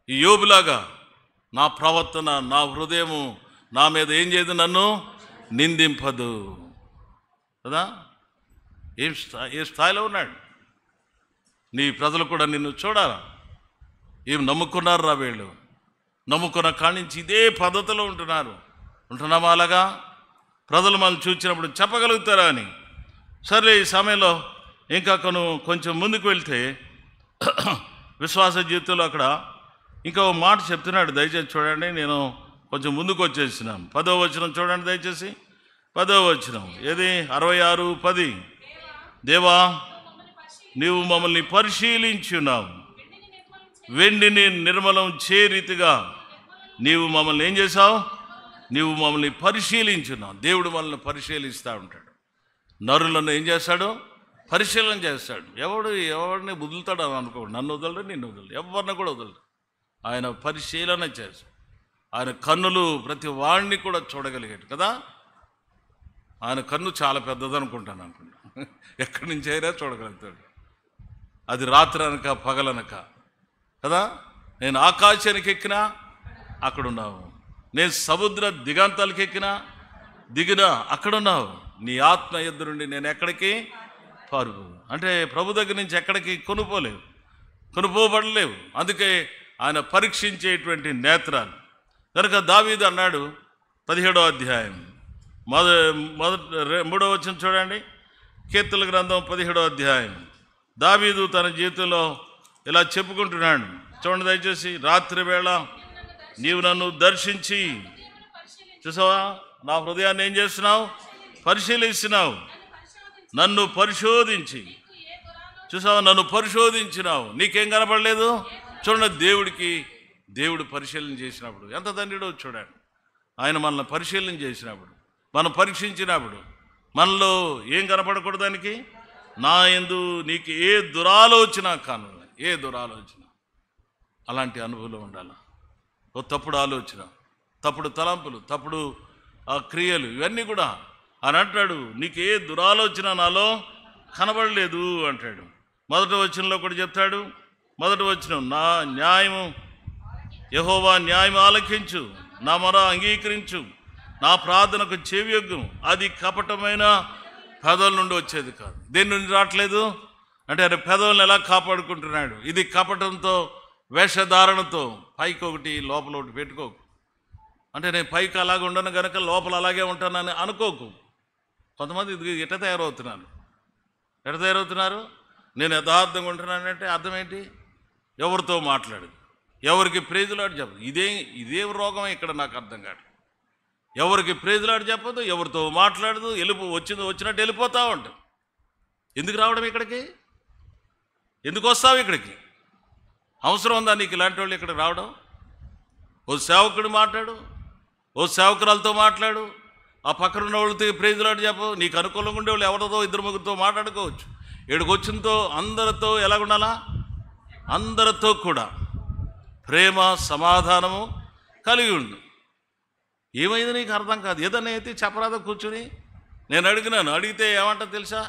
ఈ యోబులాగా నా ప్రవర్తన, నా హృదయము నా మీద ఏం చేయదు, నన్ను నిందింపదు కదా. ఏ స్థాయిలో ఉన్నాడు. నీ ప్రజలు కూడా నిన్ను చూడాలా, ఏం నమ్ముకున్నారు రా వీళ్ళు, నమ్ముకున్న కాడి నుంచి ఇదే పద్ధతిలో ఉంటున్నామా? అలాగా ప్రజలు మనం చూసినప్పుడు చెప్పగలుగుతారా అని. సరే, ఈ సమయంలో ఇంకా కొంచెం ముందుకు వెళ్తే విశ్వాస జీవితంలో అక్కడ ఇంకా ఒక మాట చెప్తున్నాడు. దయచేసి చూడండి, నేను కొంచెం ముందుకు వచ్చేసినాం. 10వ వచనం చూడండి దయచేసి. 10వ వచనం ఏది? 66:10. దేవా, నీవు మమ్మల్ని పరిశీలించున్నావు, వెండిని నిర్మలం చే రీతిగా నీవు మమ్మల్ని ఏం చేశావు? నీవు మమ్మల్ని పరిశీలించున్నావు. దేవుడు మనల్ని పరిశీలిస్తూ ఉంటాడు. నరులను ఏం చేస్తాడు? పరిశీలన చేస్తాడు. ఎవరిని వదులుతాడు అని అనుకోడు. నన్ను వదలడు, నిన్ను వదలడు, ఎవరిని కూడా వదలడు. ఆయన పరిశీలన చేస్తాడు. ఆయన కన్నులు ప్రతి వాడిని కూడా చూడగలిగాడు కదా. ఆయన కన్ను చాలా పెద్దది అనుకుంటాను. ఎక్కడి నుంచి అయినా చూడగలుగుతాడు. అది రాత్రి అనక పగలనక కదా. నేను ఆకాశానికి ఎక్కినా అక్కడున్నావు, నేను సముద్ర దిగాంతాలకు దిగినా అక్కడున్నావు. నీ ఆత్మ ఎదురుండి నేను ఎక్కడికి పరుగు. అంటే ప్రభు దగ్గర నుంచి ఎక్కడికి కొనుపోబడలేవు. అందుకే ఆయన పరీక్షించేటువంటి నేత్రాలు. కనుక దావీదు అన్నాడు 17వ అధ్యాయం 3వ వచనం చూడండి. కీర్తనల గ్రంథం 17వ అధ్యాయం. దావీదు తన జీవితంలో ఇలా చెప్పుకుంటున్నాడు. చూడండి దయచేసి. రాత్రి వేళ నీవు నన్ను దర్శించి, చూసావా, నా హృదయాన్ని ఏం చేస్తున్నావు? పరిశీలిస్తున్నావు. నన్ను పరిశోధించి, చూసావా, నన్ను పరిశోధించినావు. నీకేం కనపడలేదు? చూడండి, దేవుడు పరిశీలన చేసినప్పుడు ఎంత తండ్రిడో చూడండి. ఆయన మనల్ని పరిశీలన చేసినప్పుడు, మనం పరీక్షించినప్పుడు మనలో ఏం కనపడకూడదానికి, నా యందు నీకు ఏ దురాలోచన కాను, ఏ దురాలోచన. అలాంటి అనుభవం ఉండాలి. ఓ తప్పుడు ఆలోచన, తప్పుడు తలంపులు, తప్పుడు క్రియలు, ఇవన్నీ కూడా అని అంటాడు. నీకు ఏ దురాలోచన నాలో కనబడలేదు అంటాడు. 1వ వచనంలో కూడా చెప్తాడు. 1వ వచనం, నా న్యాయము యెహోవా న్యాయం ఆలకించు, నా మొర అంగీకరించు, నా ప్రార్థనకు చెవియొగ్గు. అది కపటమైన పెదవుల నుండి వచ్చేది కాదు. దేని నుండి రావట్లేదు అంటే ఆయన పెదవులను ఎలా కాపాడుకుంటున్నాడు. ఇది కపటంతో, వేషధారణతో, పైకి ఒకటి లోపల ఒకటి పెట్టుకోకు. అంటే నేను పైకి అలాగే ఉండను కనుక లోపల అలాగే ఉంటానని అనుకోకు. కొంతమంది ఇది ఎట్ట తయారవుతున్నారు. నేను యథార్థంగా ఉంటున్నానంటే అర్థం ఏంటి? ఎవరితో మాట్లాడు, ఎవరికి ప్రేజులాడు చెప్పదు. ఇదే రోగం ఇక్కడ నాకు అర్థం కాదు. ఎవరికి ప్రేజులాడు చెప్పదు, ఎవరితో మాట్లాడదు, వచ్చినట్టు వెళ్ళిపోతా ఉంటాం. ఎందుకు రావడం ఇక్కడికి? ఎందుకు వస్తావు ఇక్కడికి? అవసరం ఉందా నీకు ఇలాంటి వాళ్ళు ఇక్కడికి రావడం? ఓ సేవకుడు మాట్లాడు, ఓ సేవకురాలతో మాట్లాడు, ఆ పక్కన ఉన్న వాళ్ళతో ప్రేజులాడు చెప్పు. నీకు అనుకూలంగా ఉండే వాళ్ళు ఎవరితో 2-3తో మాట్లాడుకోవచ్చు. ఇక్కడికి వచ్చినతో అందరితో ఎలాగుండాలా? అందరితో కూడా ప్రేమ సమాధానము కలిగి ఉండు. ఏమైంది నీకు అర్థం కాదు. ఏదన్నా అయితే చెప్పరాదా కూర్చుని? నేను అడిగితే ఏమంటా తెలుసా?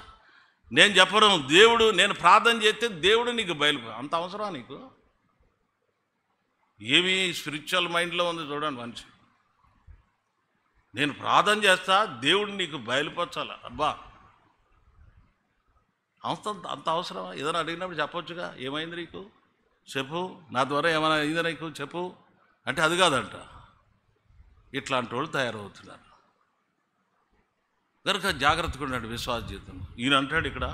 నేను చెప్పను. నేను ప్రార్థన చేస్తే దేవుడు నీకు అంత అవసరం నీకు? ఏమి స్పిరిచువల్ మైండ్లో ఉంది చూడండి మనిషి. నేను ప్రార్థన చేస్తా, దేవుడు నీకు బయలుపరచాల. అబ్బా, అంత అవసరమా? ఏదైనా అడిగినప్పుడు చెప్పొచ్చుగా. ఏమైంది నీకు చెప్పు, నా ద్వారా ఏమైనా అయింది నీకు చెప్పు అంటే అది కాదంట. ఇట్లాంటి వాళ్ళు తయారవుతున్నారు. కనుక జాగ్రత్తగా ఉన్నాడు విశ్వాస జీవితం. ఈయన అంటాడు ఇక్కడ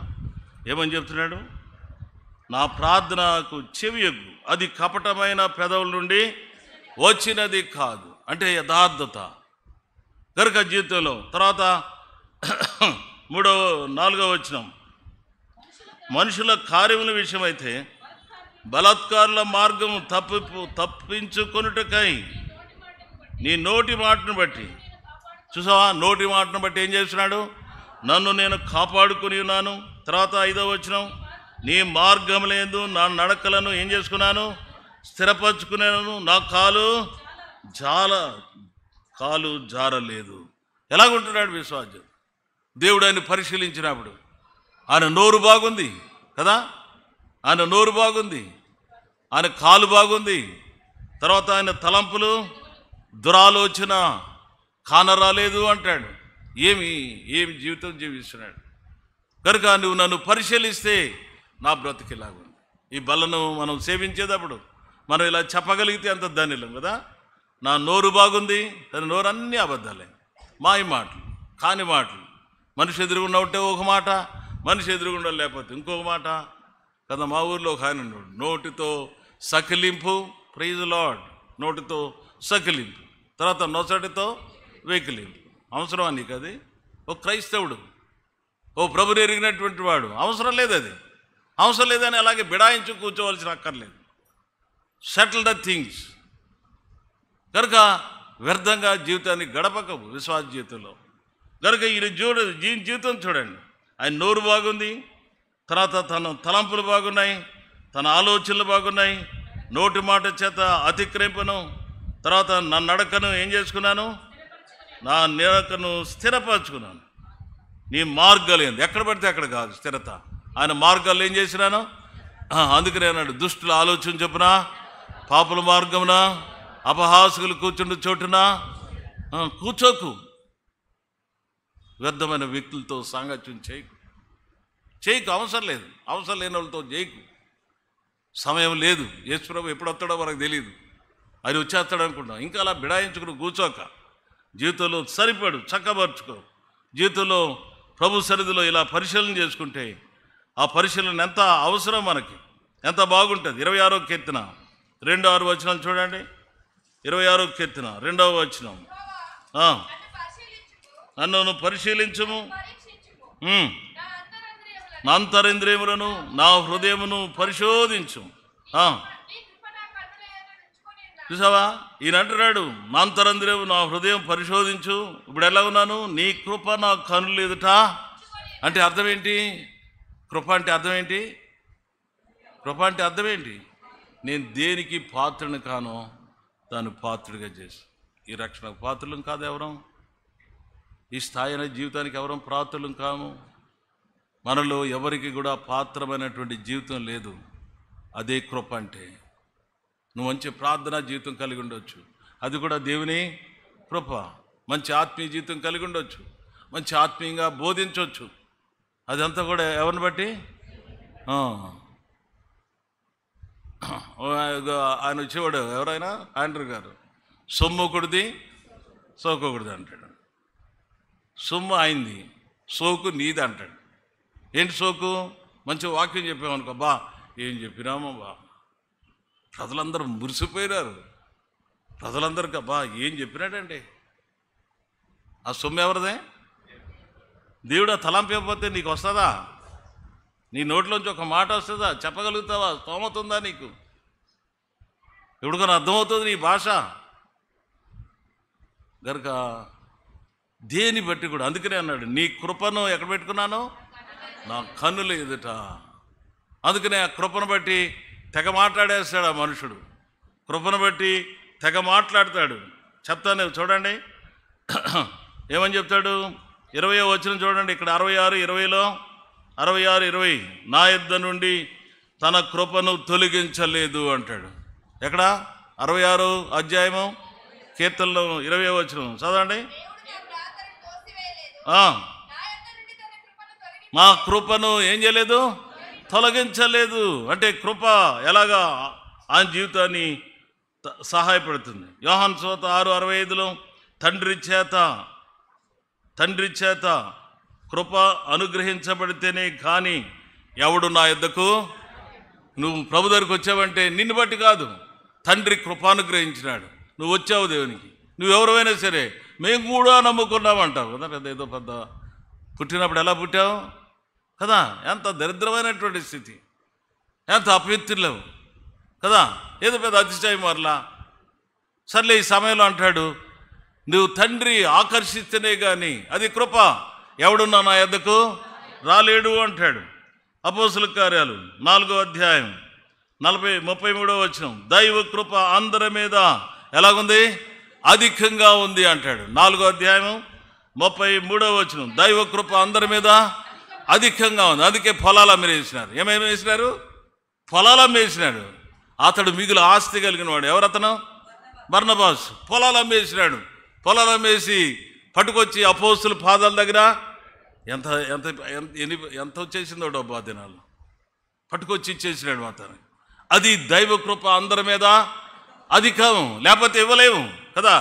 ఏమని చెప్తున్నాడు? నా ప్రార్థనకు చెవియొగ్గు, అది కపటమైన పెదవుల నుండి వచ్చినది కాదు. అంటే యథార్థత. కనుక జీవితంలో తర్వాత 4వ వచనం, మనుషుల కార్యముల విషయమైతే బలాత్కారుల మార్గము తప్పించుకొనుటకై నీ నోటి మాటను బట్టి, చూసావా, నోటి మాటను బట్టి ఏం చేస్తున్నాడు? నన్ను నేను కాపాడుకుని ఉన్నాను. తర్వాత 5వ వచనం, నీ మార్గములందు నా నడకలను ఏం చేసుకున్నాను? స్థిరపరచుకున్నాను. నా కాలు జారలేదు. ఎలాగుంటున్నాడు విశ్వాసం? దేవుడు ఆయన పరిశీలించినప్పుడు ఆయన నోరు బాగుంది కదా, ఆయన నోరు బాగుంది, ఆయన కాలు బాగుంది, తర్వాత ఆయన తలంపులు దురాలోచన కానరాలేదు అంటాడు. ఏమి జీవితం జీవిస్తున్నాడు కనుక నువ్వు నన్ను పరిశీలిస్తే నా బ్రతికిలాగుంది. ఈ బలను మనం సేవించేటప్పుడు మనం ఇలా చెప్పగలిగితే అంత ధన్యులం కదా. నా నోరు బాగుంది, తన నోరు అన్నీ అబద్ధాలే, మాయ మాటలు, కాని మాటలు. మనిషి ఎదురుగుండా ఉంటే ఒక మాట, మనిషి ఎదురుగుండా లేకపోతే ఇంకొక మాట కదా. మా ఊర్లో ఒక ఆయన ఉన్నాడు, నోటితో సకిలింపు, ప్రైజ్ లార్డ్, నోటితో సకిలింపు, తర్వాత నొసటితో వెకిలింపు. అవసరం నీకు అది? ఓ క్రైస్తవుడు, ఓ ప్రభుని ఎరిగినటువంటి వాడు అవసరం లేదు, అది అవసరం లేదని అలాగే బిడాయించు కూర్చోవలసిన అక్కర్లేదు. Settle the things. కనుక వ్యర్థంగా జీవితాన్ని గడపకవు విశ్వాస జీవితంలో. కనుక జీవితం చూడండి, ఆయన నోరు బాగుంది, తర్వాత తన తలంపులు బాగున్నాయి, తన ఆలోచనలు బాగున్నాయి, నోటి మాట చేత అతిక్రమింపను, తర్వాత నా నడకను ఏం చేసుకున్నాను? నా నడకను స్థిరపరచుకున్నాను. నీ మార్గాలు ఏంది? ఎక్కడ పడితే అక్కడ కాదు స్థిరత. ఆయన మార్గాలు ఏం చేసినాను? అందుకనే అన్నాడు, దుష్టుల ఆలోచన చొప్పున, పాపుల మార్గమున, అపహాసకులు కూర్చుండు చోటున కూర్చోకు. వ్యర్థమైన వ్యక్తులతో సాంగత్యం చేయకు. అవసరం లేదు. అవసరం లేని వాళ్ళతో చేయకు. సమయం లేదు. యేసుప్రభు ఎప్పుడు వస్తాడో మనకు తెలియదు. ఆయన వచ్చేస్తాడు అనుకుంటాం. ఇంకా అలా బిడాయించుకుని కూర్చోక జీవితంలో సరిపడు చక్కబరుచుకో. జీవితంలో ప్రభు సన్నిధిలో ఇలా పరిశీలన చేసుకుంటే ఆ పరిశీలన ఎంత అవసరం మనకి, ఎంత బాగుంటుంది. 26వ కీర్తన 2-6 వచనాలు చూడండి. 26వ కీర్తన 2వ వచనం, నన్ను పరిశీలించుము, నా అంతరింద్రియములను నా హృదయమును పరిశోధించు. చూసావా, ఈయన అంటున్నాడు, నా అంతరంద్రియము నా హృదయం పరిశోధించు. ఇప్పుడు ఎలా ఉన్నాను? నీ కృప నా కనులు ఎదుట. అంటే అర్థం ఏంటి? కృప అంటే అర్థం ఏంటి? కృప అంటే అర్థం ఏంటి? నేను దేనికి పాత్రను కానో దాన్ని పాత్రుడిగా చేసి, ఈ రక్షణకు పాత్రలం కాదు ఎవరం, ఈ స్థాయి అనే జీవితానికి ఎవరం పాత్రలం కాము. మనలో ఎవరికి కూడా పాత్రమైనటువంటి జీవితం లేదు. అదే కృప అంటే. నువ్వు మంచి ప్రార్థనా జీవితం కలిగి ఉండొచ్చు, అది కూడా దేవుని కృప. మంచి ఆత్మీయ జీవితం కలిగి ఉండొచ్చు, మంచి ఆత్మీయంగా బోధించవచ్చు, అదంతా కూడా ఎవరిని బట్టి? ఆయన వచ్చేవాడు ఎవరైనా, ఆండ్రూ గారు, సొమ్మొకటిది సోకొకటిది అంటాడు. సొమ్ము ఆయనది, సోకు నీది అంటాడు. ఏంటి సోకు? మంచి వాక్యం చెప్పామనుకో, బా ఏం చెప్పినామో బా, ప్రజలందరూ మురిసిపోయినారు. ప్రజలందరికీ బా ఏం చెప్పినాడంటే, ఆ సొమ్ము ఎవరిదే? దేవుడు ఆ తలంపు ఇవ్వకపోతే నీకు వస్తుందా? నీ నోట్లోంచి ఒక మాట వస్తుందా? చెప్పగలుగుతావా? స్తోమత ఉందా నీకు? ఇప్పుడు కొన్ని అర్థమవుతుంది నీ భాష గనుక దేని బట్టి కూడా. అందుకనే అన్నాడు, నీ కృపను ఎక్కడ పెట్టుకున్నాను? నా కన్నుల ఎదుట. అందుకనే ఆ కృపను బట్టి తెగ మాట్లాడేస్తాడు ఆ మనుషుడు. కృపను బట్టి తెగ మాట్లాడతాడు. చెప్తాను చూడండి ఏమని చెప్తాడు. 20వ వచనం చూడండి. ఇక్కడ 66:20లో 66:20, నా యుద్ధ నుండి తన కృపను తొలగించలేదు అంటాడు. ఎక్కడ? 66వ అధ్యాయము కీర్తనలో 20వ వచనం చదవండి. మా కృపను ఏం చేయలేదు? తొలగించలేదు. అంటే కృప ఎలాగా ఆయన జీవితాన్ని సహాయపడుతుంది. యోహాను సువార్త 6:65లో తండ్రి చేత కృప అనుగ్రహించబడితేనే కానీ ఎవడు నా యొద్దకు, నువ్వు ప్రభు దగ్గరికి వచ్చావంటే నిన్ను బట్టి కాదు, తండ్రి కృప అనుగ్రహించినాడు. నువ్వు వచ్చావు దేవునికి. నువ్వెవరైనా సరే మేము కూడా నమ్ముకున్నామంటావు కదా, ఏదో పెద్ద పుట్టినప్పుడు ఎలా పుట్టావు కదా, ఎంత దరిద్రమైనటువంటి స్థితి, ఎంత అపవిత్రులేవు కదా, ఏదో పెద్ద అతిశయం మరలా. సర్లే ఈ సమయంలో అంటాడు, నువ్వు తండ్రి ఆకర్షిస్తేనే కానీ అది కృప, ఎవడున్నా నా యొద్దకు రాలేడు అంటాడు. అపోస్తుల కార్యాలు 4వ అధ్యాయం 33వ వచనం, దైవ కృప అందరి మీద ఎలాగుంది, అధికంగా ఉంది అంటాడు. 4వ అధ్యాయం 33వ వచనం, దైవ కృప అందరి మీద అధికంగా ఉంది. అందుకే పొలాలు అమ్మేసినారు. ఏమేమి వేసినారు? పొలాలు అమ్మేసినాడు. అతడు మిగులు ఆస్తి కలిగిన వాడు. ఎవరతను? బర్నబాసు. పొలాలు అమ్మేసినాడు. పొలాలు అమ్మేసి పట్టుకొచ్చి అపోస్తుల పాదాల దగ్గర ఎంత ఎంత ఎంత వచ్చేసిందో డబ్బా దినాలు పట్టుకొచ్చి ఇచ్చేసినాడు అతను. అది దైవ కృప అందరి మీద అధికం. లేకపోతే ఇవ్వలేము కదా,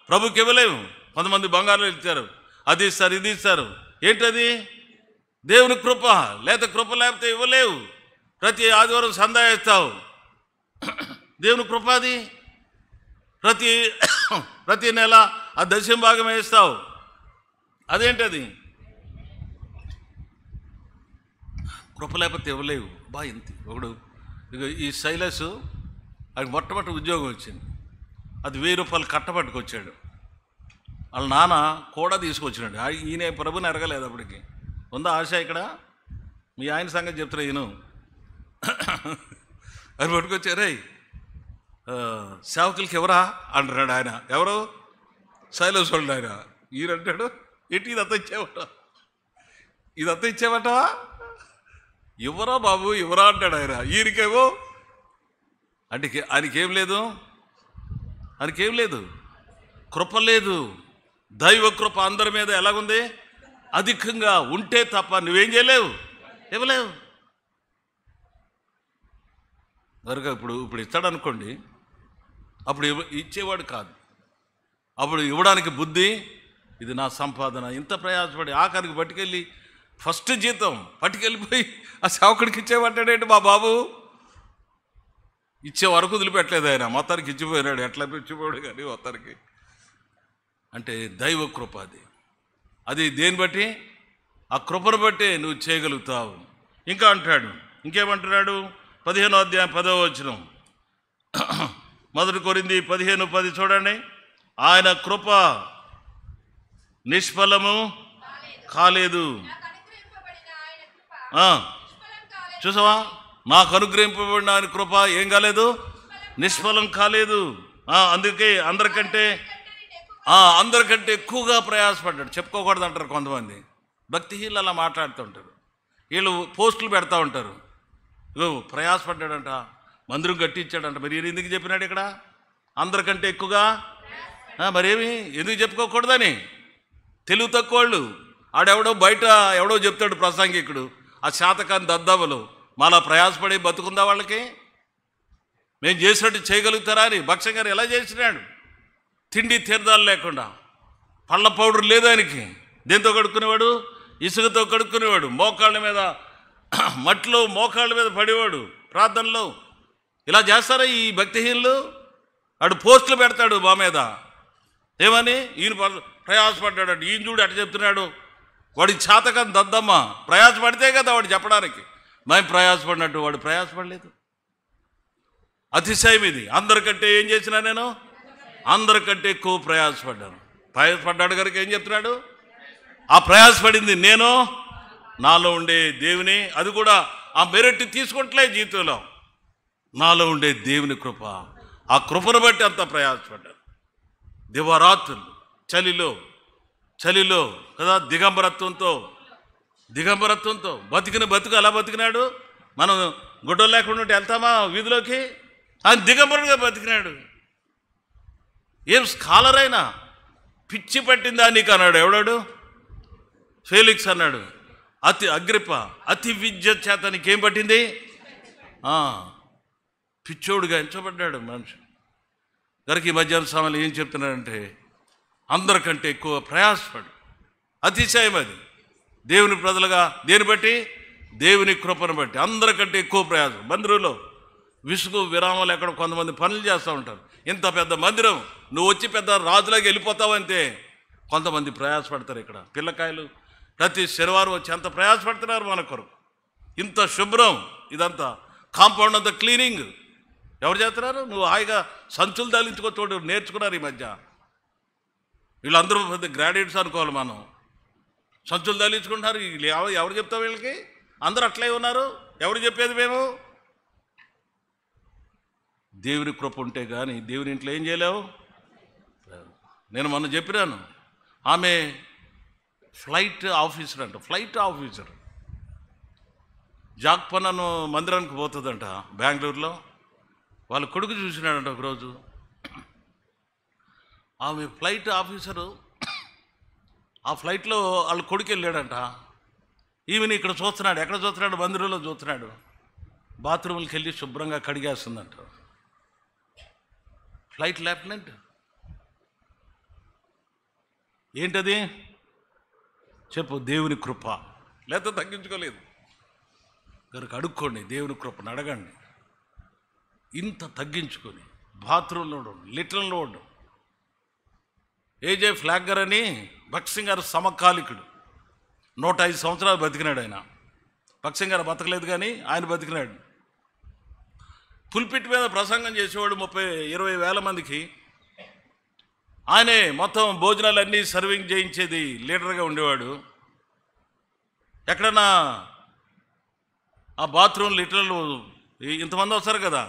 ప్రభుకి ఇవ్వలేము. కొంతమంది బంగారం ఇచ్చారు, అది ఇస్తారు, ఇది ఇస్తారు. ఏంటది? దేవుని కృప. లేకపోతే కృప లేకపోతే ఇవ్వలేవు. ప్రతి ఆదివారం సందా ఇస్తావు, దేవుని కృప అది. ప్రతి నెల ఆ దశమ భాగం వేస్తావు, అదేంటది? కృప లేకపోతే ఇవ్వలేవు. ఇంత ఒకడు ఇక ఈ శైలస్ అది మొట్టమొదటి ఉద్యోగం వచ్చింది. అది 1000 రూపాయలు కట్టబట్టుకొచ్చాడు. వాళ్ళ నాన్న కూడా తీసుకొచ్చినాడు. ఈయన ప్రభుని ఎరగలేదు అప్పటికి. ఉందా ఆశ ఇక్కడ? మీ ఆయన సంగతి చెప్తున్నా ఈయన. అది పట్టుకొచ్చారే, సేవకులకి ఎవరా అంటున్నాడు ఆయన. ఎవరు? శైలస్ వాళ్ళు ఆయన. ఈయనంటాడు, ఏంటి ఇదంతా ఇచ్చేవట, ఇదంతా ఇచ్చేవట, ఇవ్వరా బాబు ఇవ్వరా అంటాడు ఆయన. ఈయనకేమో అంటే ఆయనకేం లేదు, ఆయనకేం లేదు, కృప లేదు. దైవ కృప అందరి మీద ఎలాగుంది, అధికంగా ఉంటే తప్ప నువ్వేం చేయలేవు, ఇవ్వలేవు. కనుక ఇప్పుడు ఇస్తాడు అనుకోండి, అప్పుడు ఇచ్చేవాడు కాదు. అప్పుడు ఇవ్వడానికి బుద్ధి, ఇది నా సంపాదన, ఇంత ప్రయాసపడి ఆఖరికి పట్టుకెళ్ళి ఫస్ట్ జీతం పట్టుకెళ్ళిపోయి ఆ సేవకుడికి ఇచ్చేవాటాడేంటి మా బాబు. ఇచ్చే వరకు వదిలిపెట్టలేదు ఆయన, మొత్తానికి ఇచ్చిపోయినాడు. ఎట్లా ఇచ్చిపోయాడు కానీ మొత్తానికి. అంటే దైవ కృప అది. అది దేన్ని బట్టి? ఆ కృపను బట్టి నువ్వు చేయగలుగుతావు. ఇంకా అంటాడు, ఇంకేమంటున్నాడు? 15వ అధ్యాయం 10వ వచనం, 1 కొరింథీ 15:10 చూడండి. ఆయన కృప నిష్ఫలము కాలేదు. చూసావా, నాకు అనుగ్రహింపబడిన ఆయన కృప ఏం కాలేదు, నిష్ఫలం కాలేదు. అందుకే అందరికంటే ఎక్కువగా ప్రయాసపడ్డాడు. చెప్పుకోకూడదు అంటారు కొంతమంది భక్తిహీనులు, అలా మాట్లాడుతూ వీళ్ళు పోస్టులు పెడతా ఉంటారు. ప్రయాసపడ్డాడంట, మందిరం కట్టించాడంట. మరి ఈయన ఎందుకు చెప్పినాడు ఇక్కడ అందరికంటే ఎక్కువగా? మరేమి ఎందుకు చెప్పుకోకూడదని? తెలుగు తక్కువ వాళ్ళు. ఆడెవడో బయట ఎవడో చెప్తాడు ప్రసంగికుడు, ఆ శాతకాన్ని దద్దవలు మళ్ళా ప్రయాసపడి బతుకుందా వాళ్ళకి? మేము చేసినట్టు చేయగలుగుతారా అని. భక్ష్యం గారు ఎలా చేసినాడు? తిండి తీర్థాలు లేకుండా, పళ్ళ పౌడర్ లేదు ఆయనకి. దేంతో కడుక్కునేవాడు? ఇసుకతో కడుక్కునేవాడు. మోకాళ్ళ మీద మట్టిలో మోకాళ్ళ మీద పడేవాడు ప్రార్థనలో. ఇలా చేస్తారా ఈ భక్తిహీనులు? వాడు పోస్టులు పెడతాడు మా మీద. ఏమని? ఈయన ప్రయాసపడ్డాడు. ఈయన చూడు అట్ట చెప్తున్నాడు. వాడి చాతకం దద్దమ్మ. ప్రయాసపడితే కదా వాడు చెప్పడానికి. మేము ప్రయాసపడినట్టు వాడు ప్రయాసపడలేదు. అతిశయం ఇది. అందరికంటే ఏం చేసినా నేను? అందరికంటే ఎక్కువ ప్రయాసపడ్డాను. ప్రయాసపడ్డాడు కనుక ఏం చెప్తున్నాడు? ఆ ప్రయాసపడింది నేను, నాలో ఉండే దేవుని, అది కూడా ఆ మెరిట్ తీసుకుంటలే జీవితంలో, నాలో ఉండే దేవుని కృప. ఆ కృపను బట్టి అంత ప్రయాసపడ్డాను. దివారాత్రులు చలిలో కదా, దిగంబరత్వంతో బతుకు ఎలా బతికినాడు. మనం గుడ్డలు లేకుండా వెళ్తామా వీధిలోకి? ఆయన దిగంబరుడుగా బతికినాడు. ఏం స్కాలర్ అయినా పిచ్చి పట్టిందా నీకు అన్నాడు. ఎవడాడు? ఫేలిక్స్ అన్నాడు. అగ్రిప్ప అతి విద్య చేత నీకేం పట్టింది? పిచ్చోడుగా ఎంచబడ్డాడు మనిషి. కనుక ఈ మధ్యాహ్న సమయంలో ఏం చెప్తున్నాడంటే, అందరికంటే ఎక్కువ ప్రయాసపడు. అతిశయం అది. దేవుని ప్రజలుగా దేని బట్టి? దేవుని కృపను బట్టి అందరికంటే ఎక్కువ ప్రయాసం. మందిరంలో విసుగు విరామం లేకుండా కొంతమంది పనులు చేస్తూ ఉంటారు. ఇంత పెద్ద మందిరం, నువ్వు వచ్చి పెద్ద రాజులాగా వెళ్ళిపోతావంతే. కొంతమంది ప్రయాసపడతారు. ఇక్కడ పిల్లకాయలు ప్రతి శనివారం వచ్చి ఎంత ప్రయాసపడుతున్నారు మన కొరకు. ఇంత శుభ్రం, ఇదంతా కాంపౌండ్ అంతా క్లీనింగ్ ఎవరు చేస్తున్నారు? నువ్వు హాయిగా సంచులు తగిలించుకో నేర్చుకున్నారు ఈ మధ్య. వీళ్ళందరూ పెద్ద గ్రాడ్యుయేట్స్ అనుకోవాలి మనం. సంచులు తగిలించుకుంటున్నారు. ఎవరు చెప్తావు వీళ్ళకి? అందరూ అట్లే ఉన్నారు. ఎవరు చెప్పేది మేము? దేవుని కృప ఉంటే కానీ దేవుని ఇంట్లో ఏం చేయలేవు. నేను మొన్న చెప్పినాను, ఆమె ఫ్లైట్ ఆఫీసర్ అంట. ఫ్లైట్ ఆఫీసర్ జాక్పన్నను మందిరానికి పోతుందంట బెంగళూరులో. వాళ్ళ కొడుకు చూసినాడంట ఒకరోజు. ఆమె ఫ్లైట్ ఆఫీసరు ఆ ఫ్లైట్లో వాళ్ళ కొడుకు వెళ్ళాడంట. ఈమెను ఇక్కడ చూస్తున్నాడు. ఎక్కడ చూస్తున్నాడు? మందిరంలో చూస్తున్నాడు. బాత్రూమ్కి వెళ్ళి శుభ్రంగా కడిగేస్తుందంట. Flight lieutenant. ఏంటది? చెప్పు. దేవుని కృప. లేకపోతే తగ్గించుకోలేదు. కనుక అడుక్కోండి, దేవుని కృపను అడగండి. ఇంత తగ్గించుకొని బాత్రూంలో లిటరల్లో ఉండడం. ఏజే ఫ్లాగర్ అని భక్సింగ్ గారు సమకాలికుడు. 105 సంవత్సరాలు బతికినాడు ఆయన. భక్సింగ్ గారు బతకలేదు కానీ ఆయన బతికినాడు. పుల్పిట్ మీద ప్రసంగం చేసేవాడు 20 వేల మందికి. ఆయనే మొత్తం భోజనాలన్నీ సర్వింగ్ చేయించేది, లీడర్గా ఉండేవాడు. ఎక్కడన్నా ఆ బాత్రూమ్ లిటరల్ ఇంతమంది వస్తారు కదా,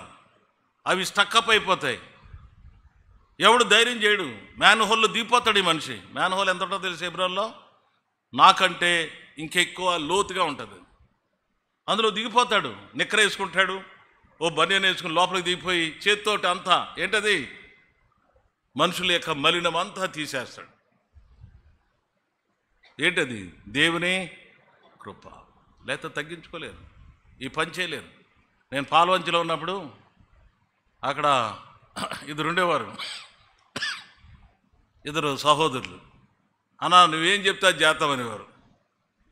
అవి స్టక్అప్ అయిపోతాయి. ఎవడు ధైర్యం చేయడు. మ్యాన్ హోల్లో దిగిపోతాడు ఈ మనిషి. మ్యాన్ హోల్ ఎంత ఉంటుందో తెలుసు ఎబ్రోల్లో? నాకంటే ఇంకెక్కువ లోతుగా ఉంటుంది. అందులో దిగిపోతాడు. నిక్కర వేసుకుంటాడు, ఓ బనియన్ వేసుకుని లోపలికి దిగిపోయి చేతితోటి అంతా ఏంటది మనుషుల యొక్క మలినం అంతా తీసేస్తాడు. ఏంటది? దేవుని కృప. లేకపోతే తగ్గించుకోలేరు, ఈ పని చేయలేరు. నేను పాల్వంచిలో ఉన్నప్పుడు అక్కడ ఇద్దరు ఉండేవారు, ఇద్దరు సహోదరులు. అన్నా నువ్వేం చెప్తే అది చేస్తామనేవారు.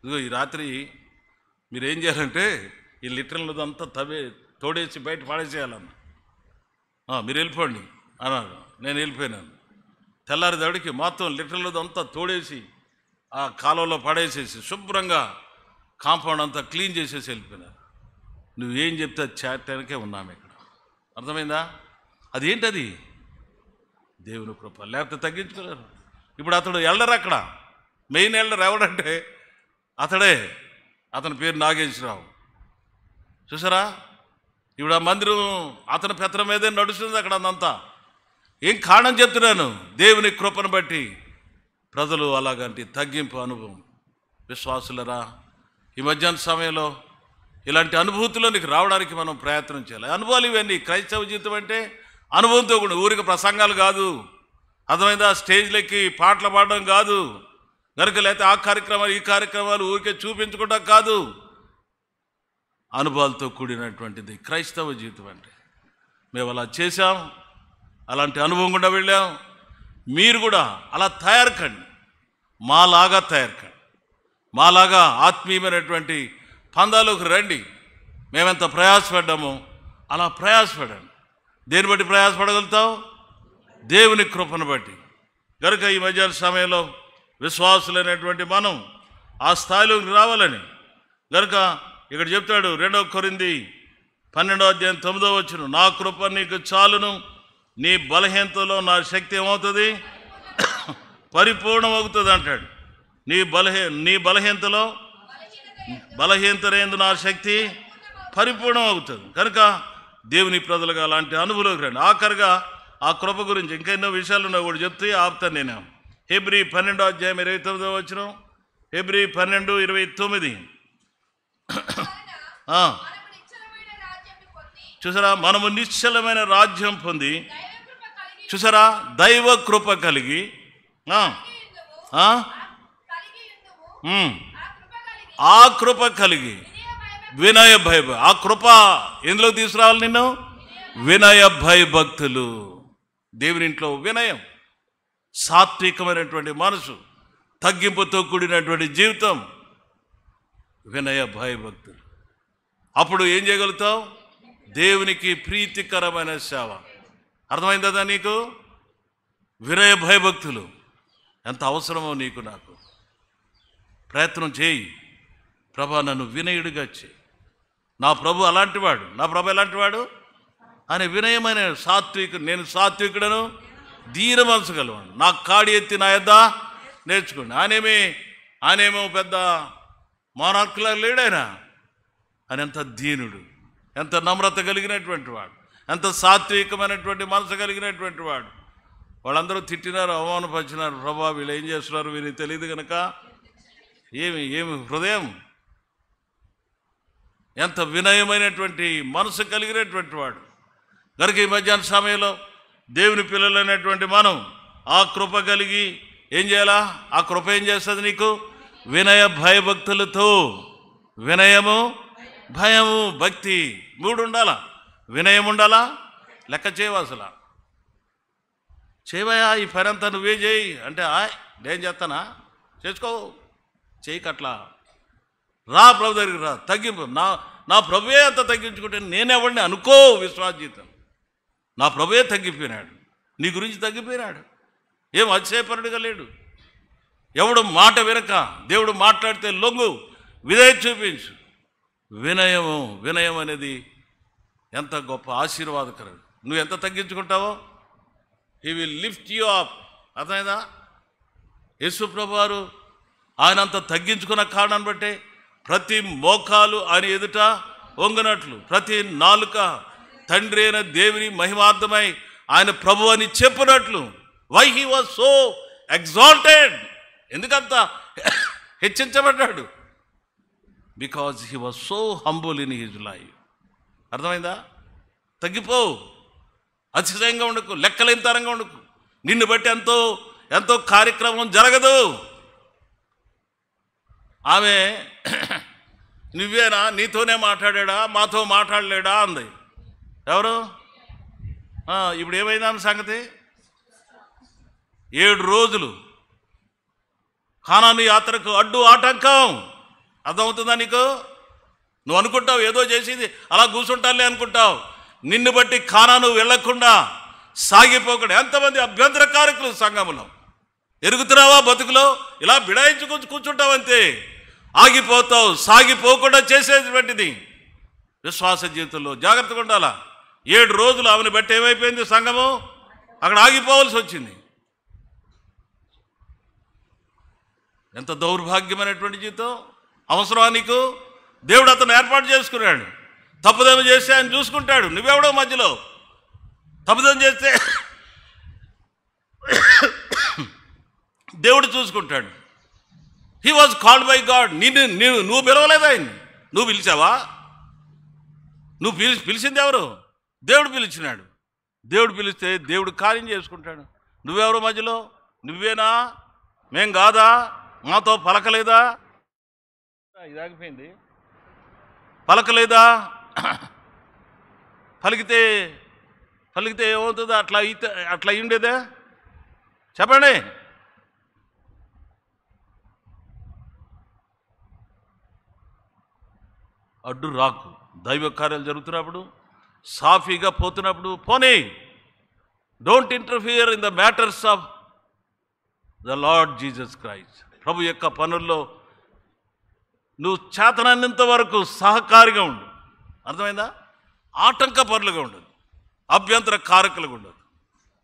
ఇదిగో ఈ రాత్రి మీరేం చేయాలంటే ఈ లిటరల్ అంతా తోడేసి బయట పాడేసేయాలన్న. మీరు వెళ్ళిపోండి అన్నారు. నేను వెళ్ళిపోయినాను. తెల్లారిదడికి మొత్తం లిటరల్ అంతా తోడేసి ఆ కాలువలో పడేసేసి శుభ్రంగా కాంపౌండ్ అంతా క్లీన్ చేసేసి వెళ్ళిపోయినారు. నువ్వేం చెప్తే అది చేయటానికే ఉన్నాము ఇక్కడ. అర్థమైందా? అదేంటది? దేవుని కృప. లేకపోతే తగ్గించుకోలేరు. ఇప్పుడు అతడు ఎల్డర్, అక్కడ మెయిన్ ఎల్డర్ ఎవడంటే అతడే. అతని పేరు నాగేశ్వరరావు. చూసారా? ఇప్పుడు ఆ మందిరం అతని పెత్తనం మీదే నడుస్తుంది అక్కడ. అదంతా ఏం కారణం చెప్తున్నాను? దేవుని కృపను బట్టి ప్రజలు అలాగంటి తగ్గింపు అనుభవం. విశ్వాసులరా, ఈ మధ్యాహ్న సమయంలో ఇలాంటి అనుభూతిలో నీకు రావడానికి మనం ప్రయత్నం చేయాలి. అనుభవాలు ఇవన్నీ. క్రైస్తవ జీవితం అంటే అనుభవంతో కూడా, ఊరికి ప్రసంగాలు కాదు. అర్థమైందా? స్టేజ్లెక్కి పాటలు పాడడం కాదు. గనుక లేకపోతే ఆ కార్యక్రమాలు ఈ కార్యక్రమాలు ఊరికే చూపించుకోవడం కాదు. అనుభవాలతో కూడినటువంటిది క్రైస్తవ జీవితం అంటే. మేము అలా చేశాం, అలాంటి అనుభవం కూడా వెళ్ళాం. మీరు కూడా అలా తయారు కండి, మాలాగా తయారు కండి. మాలాగా ఆత్మీయమైనటువంటి పందాలోకి రండి. మేమెంత ప్రయాసపడ్డామో అలా ప్రయాసపడండి. దేని బట్టి ప్రయాసపడగలుగుతావు? దేవుని కృపను బట్టి. కనుక ఈ మధ్యాహ్న సమయంలో విశ్వాసులైనటువంటి మనం ఆ స్థాయిలోకి రావాలని కనుక ఇక్కడ చెప్తాడు 2 కొరింథీ 12:9 నా కృప నీకు చాలును, నీ బలహీనతలో నా శక్తి ఏమవుతుంది? పరిపూర్ణమవుతుంది అంటాడు. నీ బలహీనతలో బలహీనతైంది నా శక్తి పరిపూర్ణం అవుతుంది. కనుక దేవుని ప్రజలుగా అలాంటి అనుభవంలోకి రండి. ఆఖరిగా ఆ కృప గురించి ఇంకా ఎన్నో విషయాలు ఉన్నాయి, కూడా చెప్తే ఆపుతాను నేను. హెబ్రీ 12:29. హెబ్రీ 12:29. చూసారా? మనము నిశ్చలమైన రాజ్యం పొంది, చూసారా, దైవ కృప కలిగి ఆ కృప కలిగి వినయ భయ. ఆ కృప ఎందులో తీసుకురావాలి నిన్ను? వినయ భయభక్తులు. దేవుని ఇంట్లో వినయం, సాత్వికమైనటువంటి మనసు, తగ్గింపుతో కూడినటువంటి జీవితం, వినయ భయభక్తులు. అప్పుడు ఏం చేయగలుగుతావు? దేవునికి ప్రీతికరమైన సేవ. అర్థమైందా నీకు? వినయ భయభక్తులు ఎంత అవసరమో నీకు నాకు. ప్రయత్నం చేయి. ప్రభా నన్ను వినయుడిగా చేయి. నా ప్రభు అలాంటివాడు, నా ప్రభు ఎలాంటివాడు అని వినయమైన సాత్వికుడు. నేను సాత్వికుడను, ధీర మనసు గలవాడు, నా కాడి ఎత్తి నా యొద్ద నేర్చుకోండి. ఆయనేమో పెద్ద మోనార్కులా లేడాయన. ఆయన ఎంత దీనుడు, ఎంత నమ్రత కలిగినటువంటి వాడు, ఎంత సాత్వికమైనటువంటి మనసు కలిగినటువంటి వాడు. వాళ్ళందరూ తిట్టినారు, అవమానపరిచినారు. ప్రభా వీళ్ళు ఏం చేస్తున్నారు వీరికి తెలియదు కనుక. ఏమి హృదయం, ఎంత వినయమైనటువంటి మనసు కలిగినటువంటి వాడు. కనుక ఈ మధ్యాహ్న సమయంలో దేవుని పిల్లలైనటువంటి మనం ఆ కృప కలిగి ఏం చేయాలా? ఆ కృప ఏం చేస్తుంది నీకు? వినయ భయభక్తులతో, వినయము, భయము, భక్తి 3 ఉండాలా. వినయం ఉండాలా, లెక్క చేయవు అసలు. చేయవయా ఈ పని అంతా నువ్వే చేయి అంటే నేను చేస్తానా? చేసుకో, చేయకట్లా. రా ప్రభు దగ్గరికి రా, తగ్గింపు. నా ప్రభువే అంత తగ్గించుకుంటే నేనెవడిని అనుకో. విశ్వాసజీతం నా ప్రభువే తగ్గిపోయినాడు, నీ గురించి తగ్గిపోయినాడు. ఏం అతిశయపరుడుగా లేడు. ఎవడు మాట వినక దేవుడు మాట్లాడితే లొంగు, విధేయత చూపించు. వినయం అనేది ఎంత గొప్ప ఆశీర్వాదకరం. నువ్వు ఎంత తగ్గించుకుంటావో he will lift you up. అర్థమైందా? యేసు ప్రభువారు ఆయన అంత తగ్గించుకున్న కారణాన్ని బట్టే ప్రతి మోకాలు ఆయన ఎదుట వంగనట్లు, ప్రతి నాలుక తండ్రి అయిన దేవుని మహిమార్థమై ఆయన ప్రభు అని చెప్పినట్లు. Why he was so exalted? ఎందుకంత హెచ్చించబడ్డాడు? Because he was so humble in his life. అర్థమైందా? తగ్గిపో, అతిశయంగా ఉండకు, లెక్కలేని తరంగా ఉండకు. నిన్ను బట్టి ఎంతో కార్యక్రమం జరగదు. ఆమె నువ్వేనా, నీతోనే మాట్లాడా, మాతో మాట్లాడలేడా అంది. ఎవరు? ఇప్పుడు ఏమైంది ఆమె సంగతి? 7 రోజులు కానాను యాత్రకు అడ్డు ఆటంకం. అర్థమవుతుందా నీకు? నువ్వు అనుకుంటావు ఏదో చేసింది అలా కూర్చుంటానులే అనుకుంటావు. నిన్ను బట్టి కానాను వెళ్లకుండా సాగిపోకుండా ఎంతమంది అభ్యంతరకారకులు సంఘములో. ఎరుగుతున్నావా బతుకులో? ఇలా బిడాయించుకొని కూర్చుంటావంతే, ఆగిపోతావు. సాగిపోకుండా చేసేటువంటిది విశ్వాస జీవితంలో జాగ్రత్తగా ఉండాలా. 7 రోజులు ఆమెను బట్టి ఏమైపోయింది సంఘము? అక్కడ ఆగిపోవాల్సి వచ్చింది. ఎంత దౌర్భాగ్యమైనటువంటి జీవితం. అవసరమా నీకు? దేవుడు అతను ఏర్పాటు చేసుకున్నాడు. తప్పుదం చేస్తే ఆయన చూసుకుంటాడు. నువ్వెవడో మధ్యలో తప్పుదం చేస్తే దేవుడు చూసుకుంటాడు. He was called by God. నువ్వు పిలవలేదు ఆయన్ని, నువ్వు పిలిచావా? నువ్వు పిలిచింది ఎవరు? దేవుడు పిలిచినాడు. దేవుడు పిలిస్తే దేవుడు కార్యం చేసుకుంటాడు. నువ్వెవరు మధ్యలో? నువ్వేనా? మేం కాదా? మాతో పలకలేదా? ఇది ఆగిపోయింది. పలకలేదా? పలికితే ఏమవుతుందో అట్లా అయ్యుండేదే. చెప్పండి. అడ్డు రాకు. దైవ కార్యాలు జరుగుతున్నప్పుడు, సాఫీగా పోతున్నప్పుడు పోనీ. Don't interfere in the matters of the Lord Jesus Christ. ప్రభు యొక్క పనుల్లో నువ్వు చేతనన్నంత వరకు సహకారిగా ఉండు. అర్థమైందా? ఆటంక పనులుగా ఉండదు, అభ్యంతర కారకులుగా ఉండదు.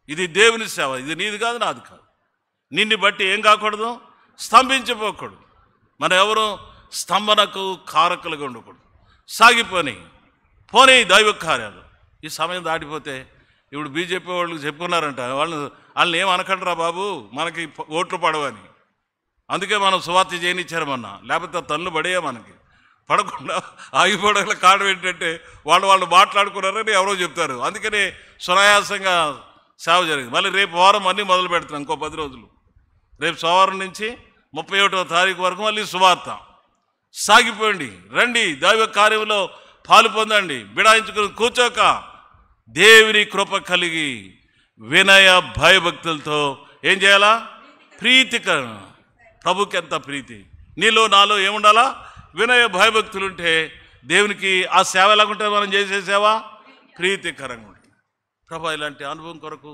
ఇది దేవుని సేవ, ఇది నీది కాదు, నాది కాదు. నిన్ను బట్టి ఏం కాకూడదు? స్తంభించిపోకూడదు. మనం ఎవరు స్తంభనకు కారకులుగా ఉండకూడదు. పోనీ దైవ కార్యాలు. ఈ సమయం దాటిపోతే ఇప్పుడు బీజేపీ వాళ్ళు చెప్పుకున్నారంట, వాళ్ళని ఏం అనకండిరా బాబు, మనకి ఓట్లు పడవని. అందుకే మనం సువార్త చేయనిచ్చారు మొన్న. లేకపోతే తల్లు పడేయా మనకి. పడకుండా ఆగిపోవడం కారణం ఏంటంటే వాళ్ళు మాట్లాడుకున్నారని ఎవరో చెప్తారు. అందుకనే సునాయాసంగా సేవ జరిగింది. మళ్ళీ రేపు వారం అన్నీ మొదలు పెడుతున్నాం. ఇంకో 10 రోజులు. రేపు సోమవారం నుంచి 31వ తారీఖు వరకు మళ్ళీ సువార్త. సాగిపోండి, రండి, దైవ కార్యంలో పాలు పొందండి. బిడాయించుకుని కూర్చోక దేవుని కృప కలిగి వినయ భయభక్తులతో ఏం చేయాలా? ప్రీతికరం. ప్రభుకి ఎంత ప్రీతి. నీలో నాలో ఏముండాలా? వినయ భయభక్తులుంటే దేవునికి ఆ సేవ ఎలాగుంటుంది? మనం చేసే సేవ ప్రీతికరంగా ఉంటుంది. ప్రభా ఇలాంటి అనుభవం కొరకు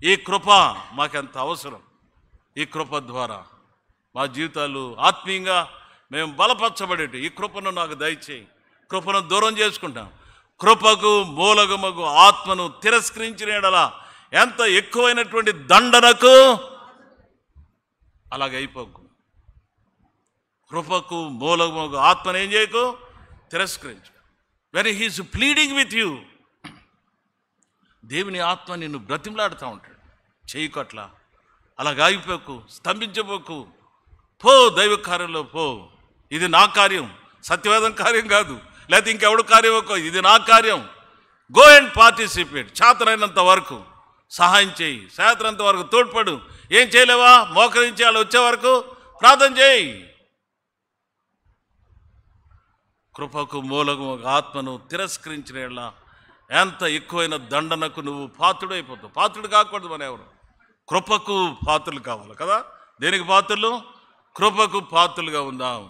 ఈ కృప మాకెంత అవసరం. ఈ కృప ద్వారా మా జీవితాలు ఆత్మీయంగా మేము బలపరచబడేటి ఈ కృపను నాకు దయచేయి. కృపను దూరం చేసుకుంటాం. కృపకు మూలగమగు ఆత్మను తిరస్కరించిన యెడల ఎంత ఎక్కువైనటువంటి దండనకు అలాగే అయిపోకు. కృపకు మూలగమగు ఆత్మను ఏం చేయకు, తిరస్కరించు. When he is pleading with you, దేవుని ఆత్మ నిన్ను బ్రతిమలాడుతూ ఉంటాడు. చేయకు అట్లా, అలాగ ఆగిపోకు, స్తంభించబోకు. పో, దైవ కార్యంలో పో. ఇది నా కార్యం, సత్యవేదం కార్యం కాదు, లేకపోతే ఇంకెవడు కార్యం, ఇది నా కార్యం. Go and participate. చేతనైనంత వరకు సహాయం చేయి, చేతనంత వరకు తోడ్పడు. ఏం చేయలేవా, మోకరించి వాళ్ళు వచ్చే వరకు ప్రార్థన చేయి. కృపకు మూలము ఆత్మను తిరస్కరించిన యెడల ఎంత ఎక్కువైన దండనకు నువ్వు పాత్రుడు అయిపోతావు. పాత్రుడు కాకూడదు మన ఎవరు. కృపకు పాత్రలు కావాలి కదా. దేనికి పాత్రలు? కృపకు పాత్రలుగా ఉందాం.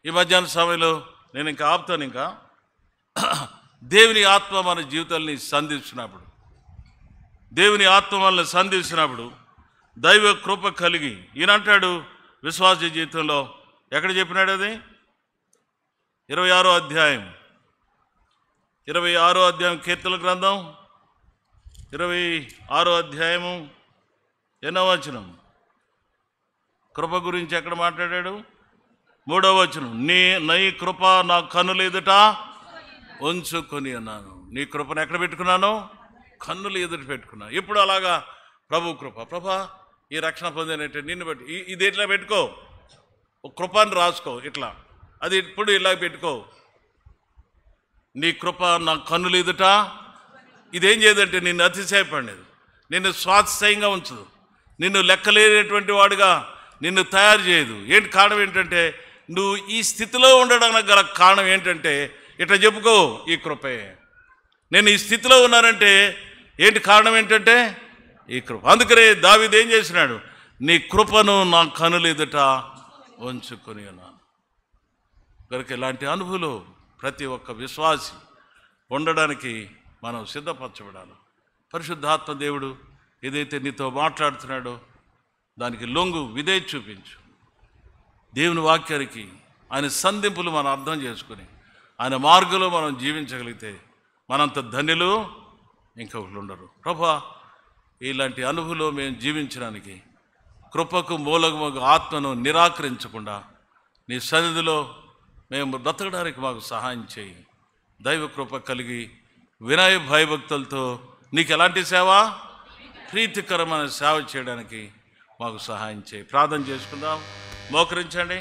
ఈ మధ్యాహ్న సమయంలో నేను ఇంకా ఆపుతాను. ఇంకా దేవుని ఆత్మ మన జీవితాల్ని సంధించినప్పుడు, దేవుని ఆత్మ మనల్ని సంధించినప్పుడు దైవ కృప కలిగి ఈయన అంటాడు విశ్వాస జీవితంలో. ఎక్కడ చెప్పినాడు అది? 26వ అధ్యాయం కీర్తనల గ్రంథం 26వ అధ్యాయము 8వ వచనం. కృప గురించి ఎక్కడ మాట్లాడాడు? 3వ వచనం. నీ కృప నా కన్నుల ఎదుట ఉంచుకొని అన్నాను. నీ కృపను ఎక్కడ పెట్టుకున్నాను? కన్నుల ఎదుట పెట్టుకున్నాను. ఇప్పుడు అలాగా ప్రభు కృప, ప్రభా ఈ రక్షణ పొందినట్టే నిన్ను బట్టి ఇది ఎట్లా పెట్టుకో, కృపను రాసుకో ఇట్లా, అది ఇప్పుడు ఇలా పెట్టుకో. నీ కృప నా కన్నుల ఎదుట. ఇదేం చేయదంటే నిన్ను అతిశయపడలేదు, నిన్ను స్వాస్థ్యంగా ఉంచదు, నిన్ను లెక్కలేనటువంటి వాడుగా నిన్ను తయారు చేయదు. ఏంటి కారణం ఏంటంటే, నువ్వు ఈ స్థితిలో ఉండడానికి గల కారణం ఏంటంటే, ఇట్లా చెప్పుకో, ఈ కృపే. నేను ఈ స్థితిలో ఉన్నానంటే ఏంటి కారణం ఏంటంటే ఈ కృప. అందుకనే దావీదు ఏం చేసినాడు? నీ కృపను నా కనుల ఎదుట ఉంచుకొని ఉన్నాను. కనుక ఇలాంటి అనుభూలు ప్రతి ఒక్క విశ్వాసి ఉండడానికి మనం సిద్ధపరచబడాలి. పరిశుద్ధాత్మ దేవుడు ఏదైతే నీతో మాట్లాడుతున్నాడో దానికి లొంగు, విధేయత చూపించు. దేవుని వాక్యానికి ఆయన సంధింపులు మనం అర్థం చేసుకుని ఆయన మార్గంలో మనం జీవించగలిగితే మనంత ధన్యులు ఇంకొకరు ఉండరు. ప్రభా ఇలాంటి అనుభవంలో మేము జీవించడానికి కృపకు మూలకమగు ఆత్మను నిరాకరించకుండా నీ సన్నిధిలో మేము బ్రతకడానికి మాకు సహాయం చేయి. దైవ కృప కలిగి వినయ భయభక్తులతో నీకు ఎలాంటి సేవ, ప్రీతికరమైన సేవ చేయడానికి మాకు సహాయం చేయి. ప్రార్థన చేసుకుందాం. మోకరించండి.